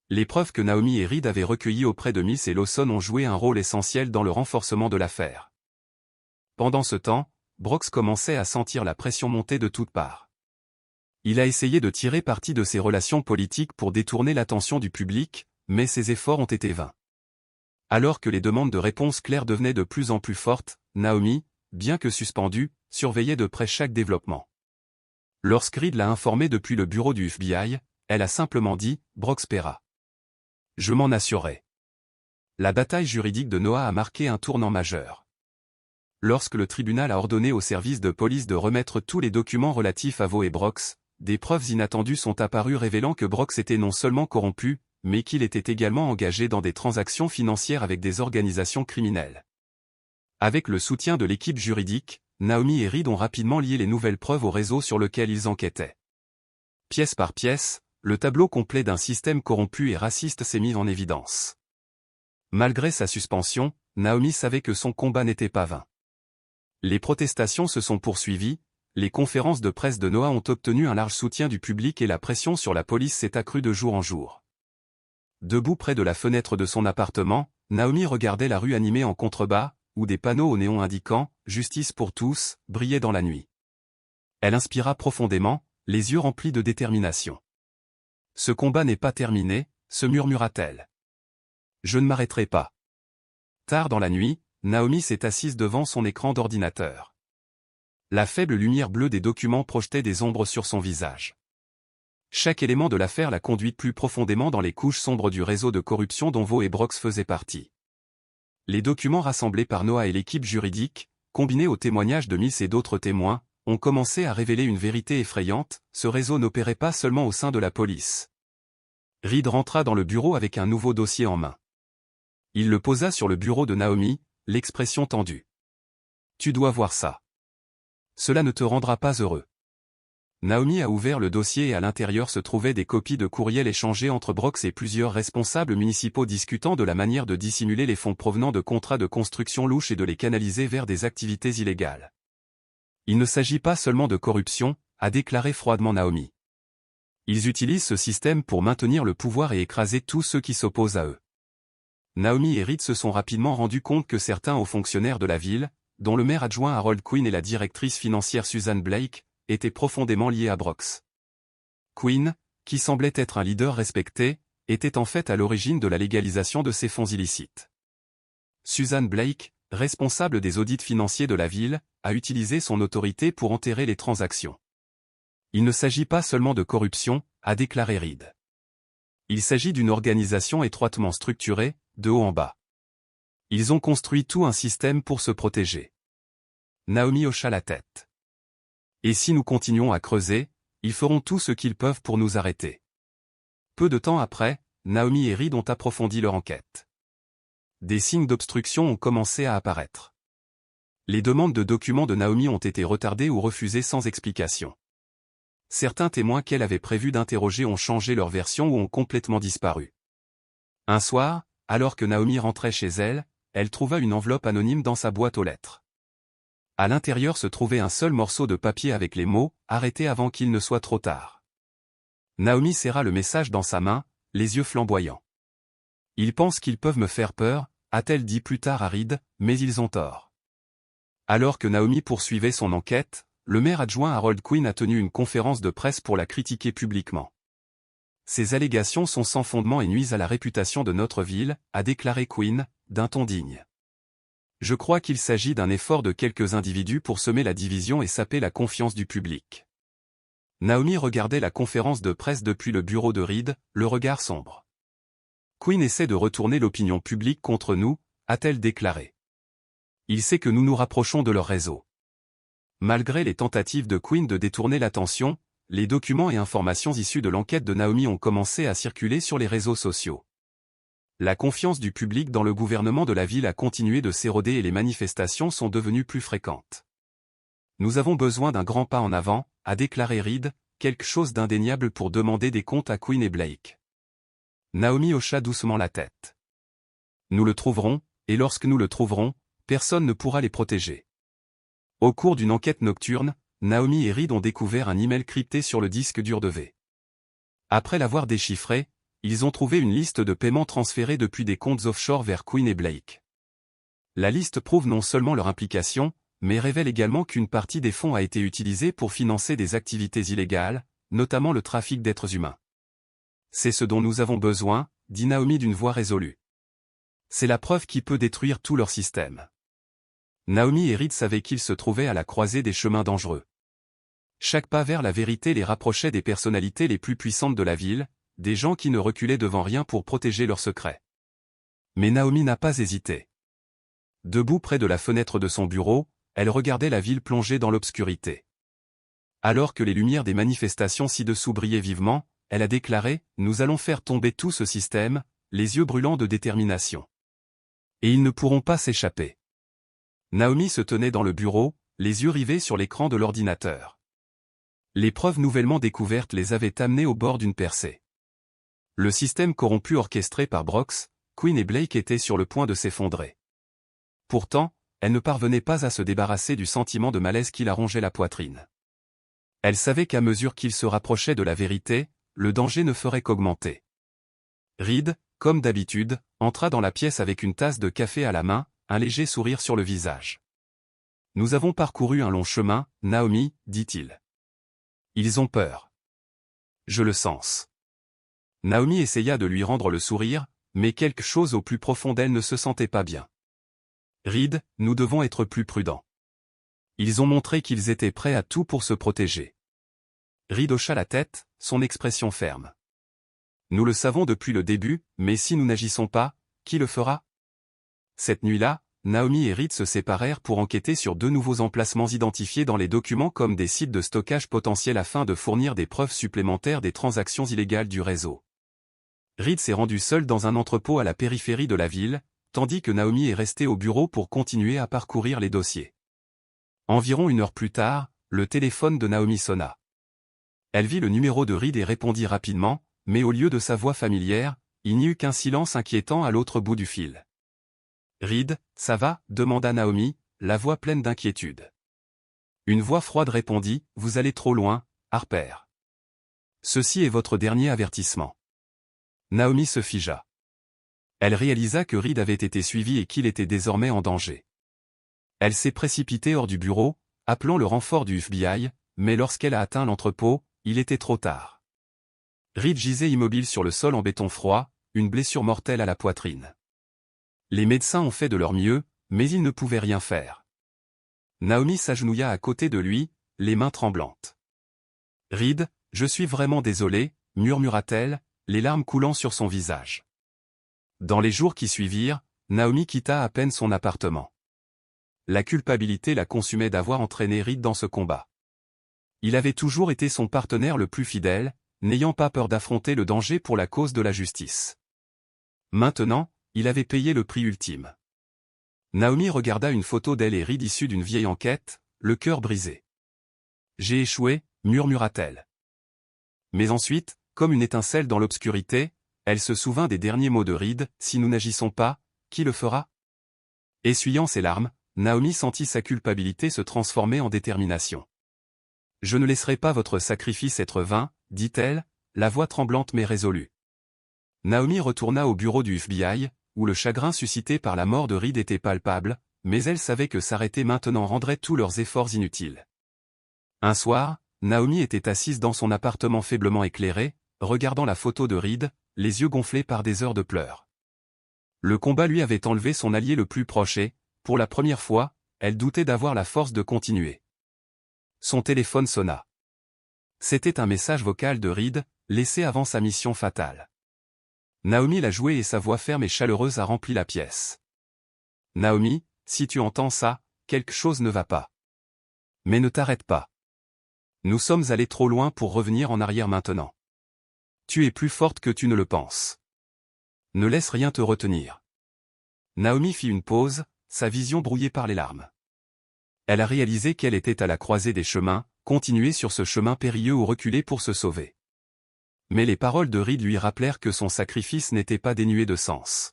Les preuves que Naomi et Reed avaient recueillies auprès de Mills et Lawson ont joué un rôle essentiel dans le renforcement de l'affaire. Pendant ce temps, Brox commençait à sentir la pression monter de toutes parts. Il a essayé de tirer parti de ses relations politiques pour détourner l'attention du public, mais ses efforts ont été vains. Alors que les demandes de réponses claires devenaient de plus en plus fortes, Naomi, bien que suspendue, surveillait de près chaque développement. Lorsque Reed l'a informée depuis le bureau du FBI, elle a simplement dit « Brox paiera. Je m'en assurerai ». La bataille juridique de Noah a marqué un tournant majeur. Lorsque le tribunal a ordonné au service de police de remettre tous les documents relatifs à Vaux et Brox, des preuves inattendues sont apparues révélant que Brox était non seulement corrompu, mais qu'il était également engagé dans des transactions financières avec des organisations criminelles. Avec le soutien de l'équipe juridique, Naomi et Reed ont rapidement lié les nouvelles preuves au réseau sur lequel ils enquêtaient. Pièce par pièce, le tableau complet d'un système corrompu et raciste s'est mis en évidence. Malgré sa suspension, Naomi savait que son combat n'était pas vain. Les protestations se sont poursuivies, les conférences de presse de Noah ont obtenu un large soutien du public et la pression sur la police s'est accrue de jour en jour. Debout près de la fenêtre de son appartement, Naomi regardait la rue animée en contrebas, où des panneaux au néon indiquant « Justice pour tous » brillaient dans la nuit. Elle inspira profondément, les yeux remplis de détermination. « Ce combat n'est pas terminé », se murmura-t-elle. « Je ne m'arrêterai pas. » Tard dans la nuit, Naomi s'est assise devant son écran d'ordinateur. La faible lumière bleue des documents projetait des ombres sur son visage. Chaque élément de l'affaire l'a conduite plus profondément dans les couches sombres du réseau de corruption dont Vaux et Brox faisaient partie. Les documents rassemblés par Noah et l'équipe juridique, combinés aux témoignages de Mills et d'autres témoins, ont commencé à révéler une vérité effrayante, ce réseau n'opérait pas seulement au sein de la police. Reed rentra dans le bureau avec un nouveau dossier en main. Il le posa sur le bureau de Naomi, l'expression tendue. « Tu dois voir ça. Cela ne te rendra pas heureux. » Naomi a ouvert le dossier et à l'intérieur se trouvaient des copies de courriels échangés entre Brox et plusieurs responsables municipaux discutant de la manière de dissimuler les fonds provenant de contrats de construction louches et de les canaliser vers des activités illégales. Il ne s'agit pas seulement de corruption, a déclaré froidement Naomi. Ils utilisent ce système pour maintenir le pouvoir et écraser tous ceux qui s'opposent à eux. Naomi et Reed se sont rapidement rendus compte que certains hauts fonctionnaires de la ville, dont le maire adjoint Harold Quinn et la directrice financière Susan Blake, étaient profondément liés à Brox. Quinn, qui semblait être un leader respecté, était en fait à l'origine de la légalisation de ces fonds illicites. Susan Blake, responsable des audits financiers de la ville, a utilisé son autorité pour enterrer les transactions. Il ne s'agit pas seulement de corruption, a déclaré Reed. Il s'agit d'une organisation étroitement structurée, de haut en bas. Ils ont construit tout un système pour se protéger. Naomi hocha la tête. Et si nous continuons à creuser, ils feront tout ce qu'ils peuvent pour nous arrêter. Peu de temps après, Naomi et Reed ont approfondi leur enquête. Des signes d'obstruction ont commencé à apparaître. Les demandes de documents de Naomi ont été retardées ou refusées sans explication. Certains témoins qu'elle avait prévu d'interroger ont changé leur version ou ont complètement disparu. Un soir, alors que Naomi rentrait chez elle, elle trouva une enveloppe anonyme dans sa boîte aux lettres. À l'intérieur se trouvait un seul morceau de papier avec les mots « Arrêtez avant qu'il ne soit trop tard ». Naomi serra le message dans sa main, les yeux flamboyants. « Ils pensent qu'ils peuvent me faire peur », a-t-elle dit plus tard à Reed, mais ils ont tort. Alors que Naomi poursuivait son enquête, le maire adjoint Harold Quinn a tenu une conférence de presse pour la critiquer publiquement. « Ces allégations sont sans fondement et nuisent à la réputation de notre ville », a déclaré Quinn, d'un ton digne. Je crois qu'il s'agit d'un effort de quelques individus pour semer la division et saper la confiance du public. Naomi regardait la conférence de presse depuis le bureau de Reed, le regard sombre. Quinn essaie de retourner l'opinion publique contre nous, a-t-elle déclaré. Il sait que nous nous rapprochons de leur réseau. Malgré les tentatives de Quinn de détourner l'attention, les documents et informations issus de l'enquête de Naomi ont commencé à circuler sur les réseaux sociaux. La confiance du public dans le gouvernement de la ville a continué de s'éroder et les manifestations sont devenues plus fréquentes. Nous avons besoin d'un grand pas en avant, a déclaré Reed, quelque chose d'indéniable pour demander des comptes à Quinn et Blake. Naomi hocha doucement la tête. Nous le trouverons, et lorsque nous le trouverons, personne ne pourra les protéger. Au cours d'une enquête nocturne, Naomi et Reed ont découvert un email crypté sur le disque dur de V. Après l'avoir déchiffré, ils ont trouvé une liste de paiements transférés depuis des comptes offshore vers Quinn et Blake. La liste prouve non seulement leur implication, mais révèle également qu'une partie des fonds a été utilisée pour financer des activités illégales, notamment le trafic d'êtres humains. C'est ce dont nous avons besoin, dit Naomi d'une voix résolue. C'est la preuve qui peut détruire tout leur système. Naomi et Reed savaient qu'ils se trouvaient à la croisée des chemins dangereux. Chaque pas vers la vérité les rapprochait des personnalités les plus puissantes de la ville, des gens qui ne reculaient devant rien pour protéger leurs secrets. Mais Naomi n'a pas hésité. Debout près de la fenêtre de son bureau, elle regardait la ville plongée dans l'obscurité. Alors que les lumières des manifestations ci-dessous brillaient vivement, elle a déclaré « Nous allons faire tomber tout ce système », les yeux brûlants de détermination. Et ils ne pourront pas s'échapper. Naomi se tenait dans le bureau, les yeux rivés sur l'écran de l'ordinateur. Les preuves nouvellement découvertes les avaient amenés au bord d'une percée. Le système corrompu orchestré par Brox, Quinn et Blake était sur le point de s'effondrer. Pourtant, elle ne parvenait pas à se débarrasser du sentiment de malaise qui la rongeait la poitrine. Elle savait qu'à mesure qu'il se rapprochait de la vérité, le danger ne ferait qu'augmenter. Reed, comme d'habitude, entra dans la pièce avec une tasse de café à la main, un léger sourire sur le visage. « Nous avons parcouru un long chemin, Naomi, dit-il. Ils ont peur. Je le sens. » Naomi essaya de lui rendre le sourire, mais quelque chose au plus profond d'elle ne se sentait pas bien. « Reed, nous devons être plus prudents. Ils ont montré qu'ils étaient prêts à tout pour se protéger. » Reed hocha la tête, son expression ferme. « Nous le savons depuis le début, mais si nous n'agissons pas, qui le fera ?» Cette nuit-là, Naomi et Reed se séparèrent pour enquêter sur 2 nouveaux emplacements identifiés dans les documents comme des sites de stockage potentiels afin de fournir des preuves supplémentaires des transactions illégales du réseau. Reed s'est rendu seul dans un entrepôt à la périphérie de la ville, tandis que Naomi est restée au bureau pour continuer à parcourir les dossiers. Environ 1 heure plus tard, le téléphone de Naomi sonna. Elle vit le numéro de Reed et répondit rapidement, mais au lieu de sa voix familière, il n'y eut qu'un silence inquiétant à l'autre bout du fil. « Reed, ça va ?» demanda Naomi, la voix pleine d'inquiétude. Une voix froide répondit, « Vous allez trop loin, Harper. Ceci est votre dernier avertissement. » Naomi se figea. Elle réalisa que Reed avait été suivi et qu'il était désormais en danger. Elle s'est précipitée hors du bureau, appelant le renfort du FBI, mais lorsqu'elle a atteint l'entrepôt, il était trop tard. Reed gisait immobile sur le sol en béton froid, une blessure mortelle à la poitrine. Les médecins ont fait de leur mieux, mais ils ne pouvaient rien faire. Naomi s'agenouilla à côté de lui, les mains tremblantes. « Reed, je suis vraiment désolée, » murmura-t-elle, les larmes coulant sur son visage. Dans les jours qui suivirent, Naomi quitta à peine son appartement. La culpabilité la consumait d'avoir entraîné Reed dans ce combat. Il avait toujours été son partenaire le plus fidèle, n'ayant pas peur d'affronter le danger pour la cause de la justice. Maintenant, il avait payé le prix ultime. Naomi regarda une photo d'elle et Reed issue d'une vieille enquête, le cœur brisé. « J'ai échoué », murmura-t-elle. Mais ensuite, comme une étincelle dans l'obscurité, elle se souvint des derniers mots de Reed, « Si nous n'agissons pas, qui le fera ?» Essuyant ses larmes, Naomi sentit sa culpabilité se transformer en détermination. « Je ne laisserai pas votre sacrifice être vain, » dit-elle, la voix tremblante mais résolue. Naomi retourna au bureau du FBI, où le chagrin suscité par la mort de Reed était palpable, mais elle savait que s'arrêter maintenant rendrait tous leurs efforts inutiles. Un soir, Naomi était assise dans son appartement faiblement éclairé, regardant la photo de Reed, les yeux gonflés par des heures de pleurs. Le combat lui avait enlevé son allié le plus proche et, pour la première fois, elle doutait d'avoir la force de continuer. Son téléphone sonna. C'était un message vocal de Reed, laissé avant sa mission fatale. Naomi l'a joué et sa voix ferme et chaleureuse a rempli la pièce. « Naomi, si tu entends ça, quelque chose ne va pas. Mais ne t'arrête pas. Nous sommes allés trop loin pour revenir en arrière maintenant. Tu es plus forte que tu ne le penses. Ne laisse rien te retenir. » Naomi fit une pause, sa vision brouillée par les larmes. Elle a réalisé qu'elle était à la croisée des chemins, continuer sur ce chemin périlleux ou reculer pour se sauver. Mais les paroles de Reed lui rappelèrent que son sacrifice n'était pas dénué de sens.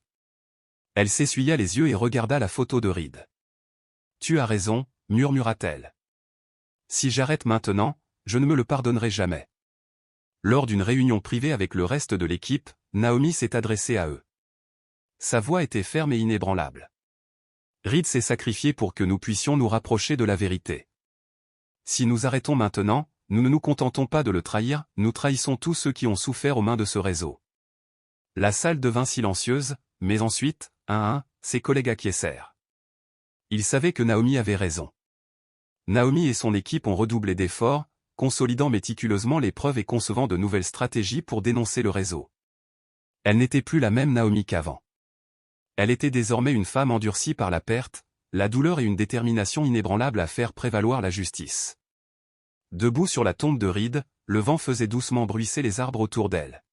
Elle s'essuya les yeux et regarda la photo de Reed. « Tu as raison, » murmura-t-elle. « Si j'arrête maintenant, je ne me le pardonnerai jamais. » Lors d'une réunion privée avec le reste de l'équipe, Naomi s'est adressée à eux. Sa voix était ferme et inébranlable. « Reed s'est sacrifié pour que nous puissions nous rapprocher de la vérité. Si nous arrêtons maintenant, nous ne nous contentons pas de le trahir, nous trahissons tous ceux qui ont souffert aux mains de ce réseau. » La salle devint silencieuse, mais ensuite, un à un, ses collègues acquiescèrent. Ils savaient que Naomi avait raison. Naomi et son équipe ont redoublé d'efforts, consolidant méticuleusement les preuves et concevant de nouvelles stratégies pour dénoncer le réseau. Elle n'était plus la même Naomi qu'avant. Elle était désormais une femme endurcie par la perte, la douleur et une détermination inébranlable à faire prévaloir la justice. Debout sur la tombe de Reed, le vent faisait doucement bruisser les arbres autour d'elle.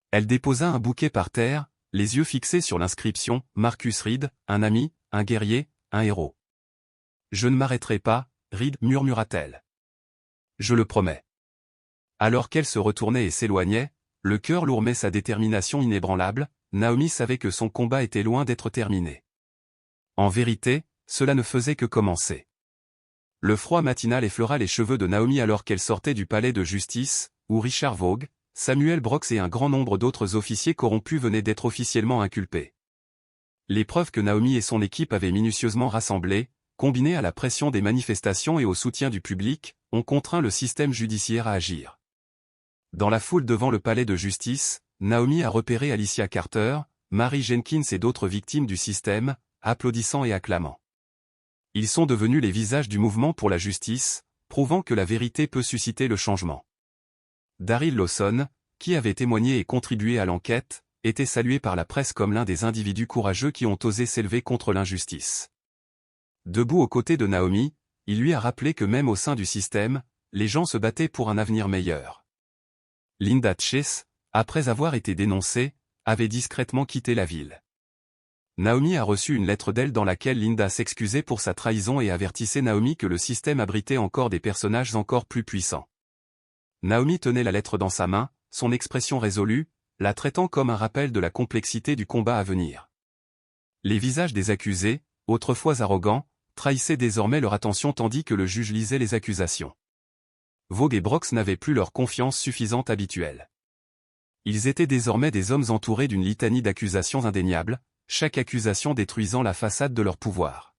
Elle déposa un bouquet par terre, les yeux fixés sur l'inscription « Marcus Reed, un ami, un guerrier, un héros. »« Je ne m'arrêterai pas, Reed, » murmura-t-elle. « Je le promets. » Alors qu'elle se retournait et s'éloignait, le cœur lourd mais sa détermination inébranlable, Naomi savait que son combat était loin d'être terminé. En vérité, cela ne faisait que commencer. Le froid matinal effleura les cheveux de Naomi alors qu'elle sortait du palais de justice, où Richard Vogue, Samuel Brox et un grand nombre d'autres officiers corrompus venaient d'être officiellement inculpés. Les preuves que Naomi et son équipe avaient minutieusement rassemblées, combinées à la pression des manifestations et au soutien du public, ont contraint le système judiciaire à agir. Dans la foule devant le palais de justice, Naomi a repéré Alicia Carter, Mary Jenkins et d'autres victimes du système, applaudissant et acclamant. Ils sont devenus les visages du mouvement pour la justice, prouvant que la vérité peut susciter le changement. Daryl Lawson, qui avait témoigné et contribué à l'enquête, était salué par la presse comme l'un des individus courageux qui ont osé s'élever contre l'injustice. Debout aux côtés de Naomi, il lui a rappelé que même au sein du système, les gens se battaient pour un avenir meilleur. Linda Chase, après avoir été dénoncée, avait discrètement quitté la ville. Naomi a reçu une lettre d'elle dans laquelle Linda s'excusait pour sa trahison et avertissait Naomi que le système abritait encore des personnages encore plus puissants. Naomi tenait la lettre dans sa main, son expression résolue, la traitant comme un rappel de la complexité du combat à venir. Les visages des accusés, autrefois arrogants, trahissaient désormais leur attention tandis que le juge lisait les accusations. Vogue et Brox n'avaient plus leur confiance suffisante habituelle. Ils étaient désormais des hommes entourés d'une litanie d'accusations indéniables, chaque accusation détruisant la façade de leur pouvoir.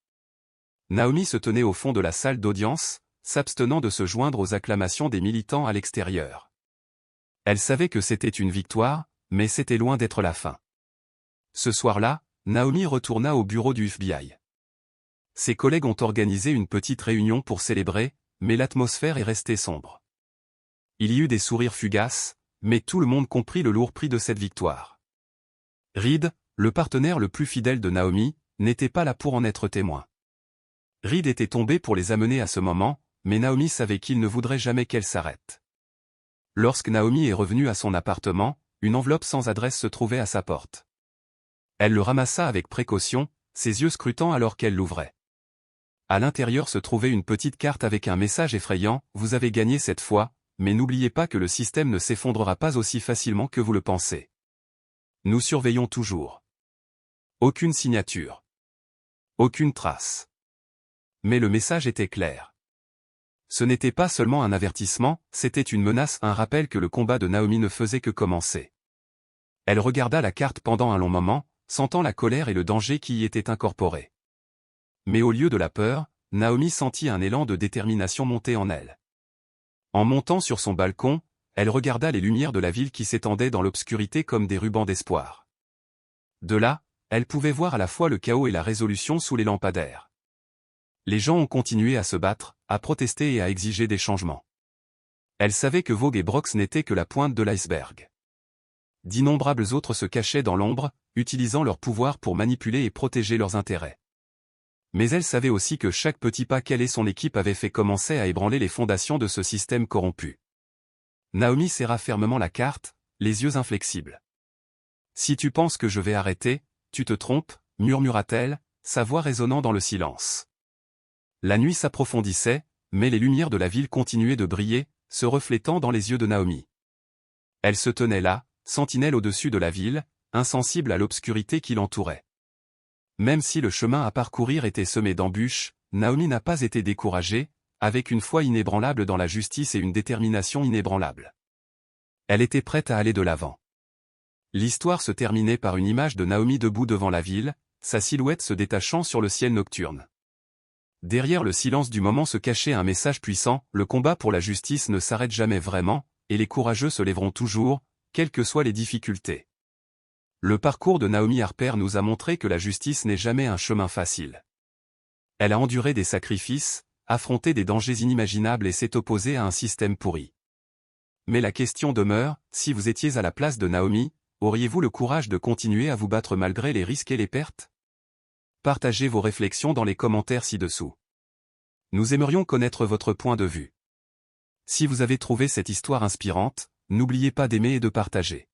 Naomi se tenait au fond de la salle d'audience, s'abstenant de se joindre aux acclamations des militants à l'extérieur. Elle savait que c'était une victoire, mais c'était loin d'être la fin. Ce soir-là, Naomi retourna au bureau du FBI. Ses collègues ont organisé une petite réunion pour célébrer, mais l'atmosphère est restée sombre. Il y eut des sourires fugaces, mais tout le monde comprit le lourd prix de cette victoire. Reed, le partenaire le plus fidèle de Naomi, n'était pas là pour en être témoin. Reed était tombé pour les amener à ce moment, mais Naomi savait qu'il ne voudrait jamais qu'elle s'arrête. Lorsque Naomi est revenue à son appartement, une enveloppe sans adresse se trouvait à sa porte. Elle le ramassa avec précaution, ses yeux scrutant alors qu'elle l'ouvrait. À l'intérieur se trouvait une petite carte avec un message effrayant, « Vous avez gagné cette fois, mais n'oubliez pas que le système ne s'effondrera pas aussi facilement que vous le pensez. Nous surveillons toujours. » Aucune signature. Aucune trace. Mais le message était clair. Ce n'était pas seulement un avertissement, c'était une menace, un rappel que le combat de Naomi ne faisait que commencer. Elle regarda la carte pendant un long moment, sentant la colère et le danger qui y étaient incorporés. Mais au lieu de la peur, Naomi sentit un élan de détermination monter en elle. En montant sur son balcon, elle regarda les lumières de la ville qui s'étendaient dans l'obscurité comme des rubans d'espoir. De là, elle pouvait voir à la fois le chaos et la résolution sous les lampadaires. Les gens ont continué à se battre, à protester et à exiger des changements. Elle savait que Vogue et Brox n'étaient que la pointe de l'iceberg. D'innombrables autres se cachaient dans l'ombre, utilisant leur pouvoir pour manipuler et protéger leurs intérêts. Mais elle savait aussi que chaque petit pas qu'elle et son équipe avaient fait commençait à ébranler les fondations de ce système corrompu. Naomi serra fermement la carte, les yeux inflexibles. « Si tu penses que je vais arrêter, tu te trompes, » murmura-t-elle, sa voix résonnant dans le silence. La nuit s'approfondissait, mais les lumières de la ville continuaient de briller, se reflétant dans les yeux de Naomi. Elle se tenait là, sentinelle au-dessus de la ville, insensible à l'obscurité qui l'entourait. Même si le chemin à parcourir était semé d'embûches, Naomi n'a pas été découragée, avec une foi inébranlable dans la justice et une détermination inébranlable. Elle était prête à aller de l'avant. L'histoire se terminait par une image de Naomi debout devant la ville, sa silhouette se détachant sur le ciel nocturne. Derrière le silence du moment se cachait un message puissant, le combat pour la justice ne s'arrête jamais vraiment, et les courageux se lèveront toujours, quelles que soient les difficultés. Le parcours de Naomi Harper nous a montré que la justice n'est jamais un chemin facile. Elle a enduré des sacrifices, affronté des dangers inimaginables et s'est opposée à un système pourri. Mais la question demeure, si vous étiez à la place de Naomi, auriez-vous le courage de continuer à vous battre malgré les risques et les pertes? Partagez vos réflexions dans les commentaires ci-dessous. Nous aimerions connaître votre point de vue. Si vous avez trouvé cette histoire inspirante, n'oubliez pas d'aimer et de partager.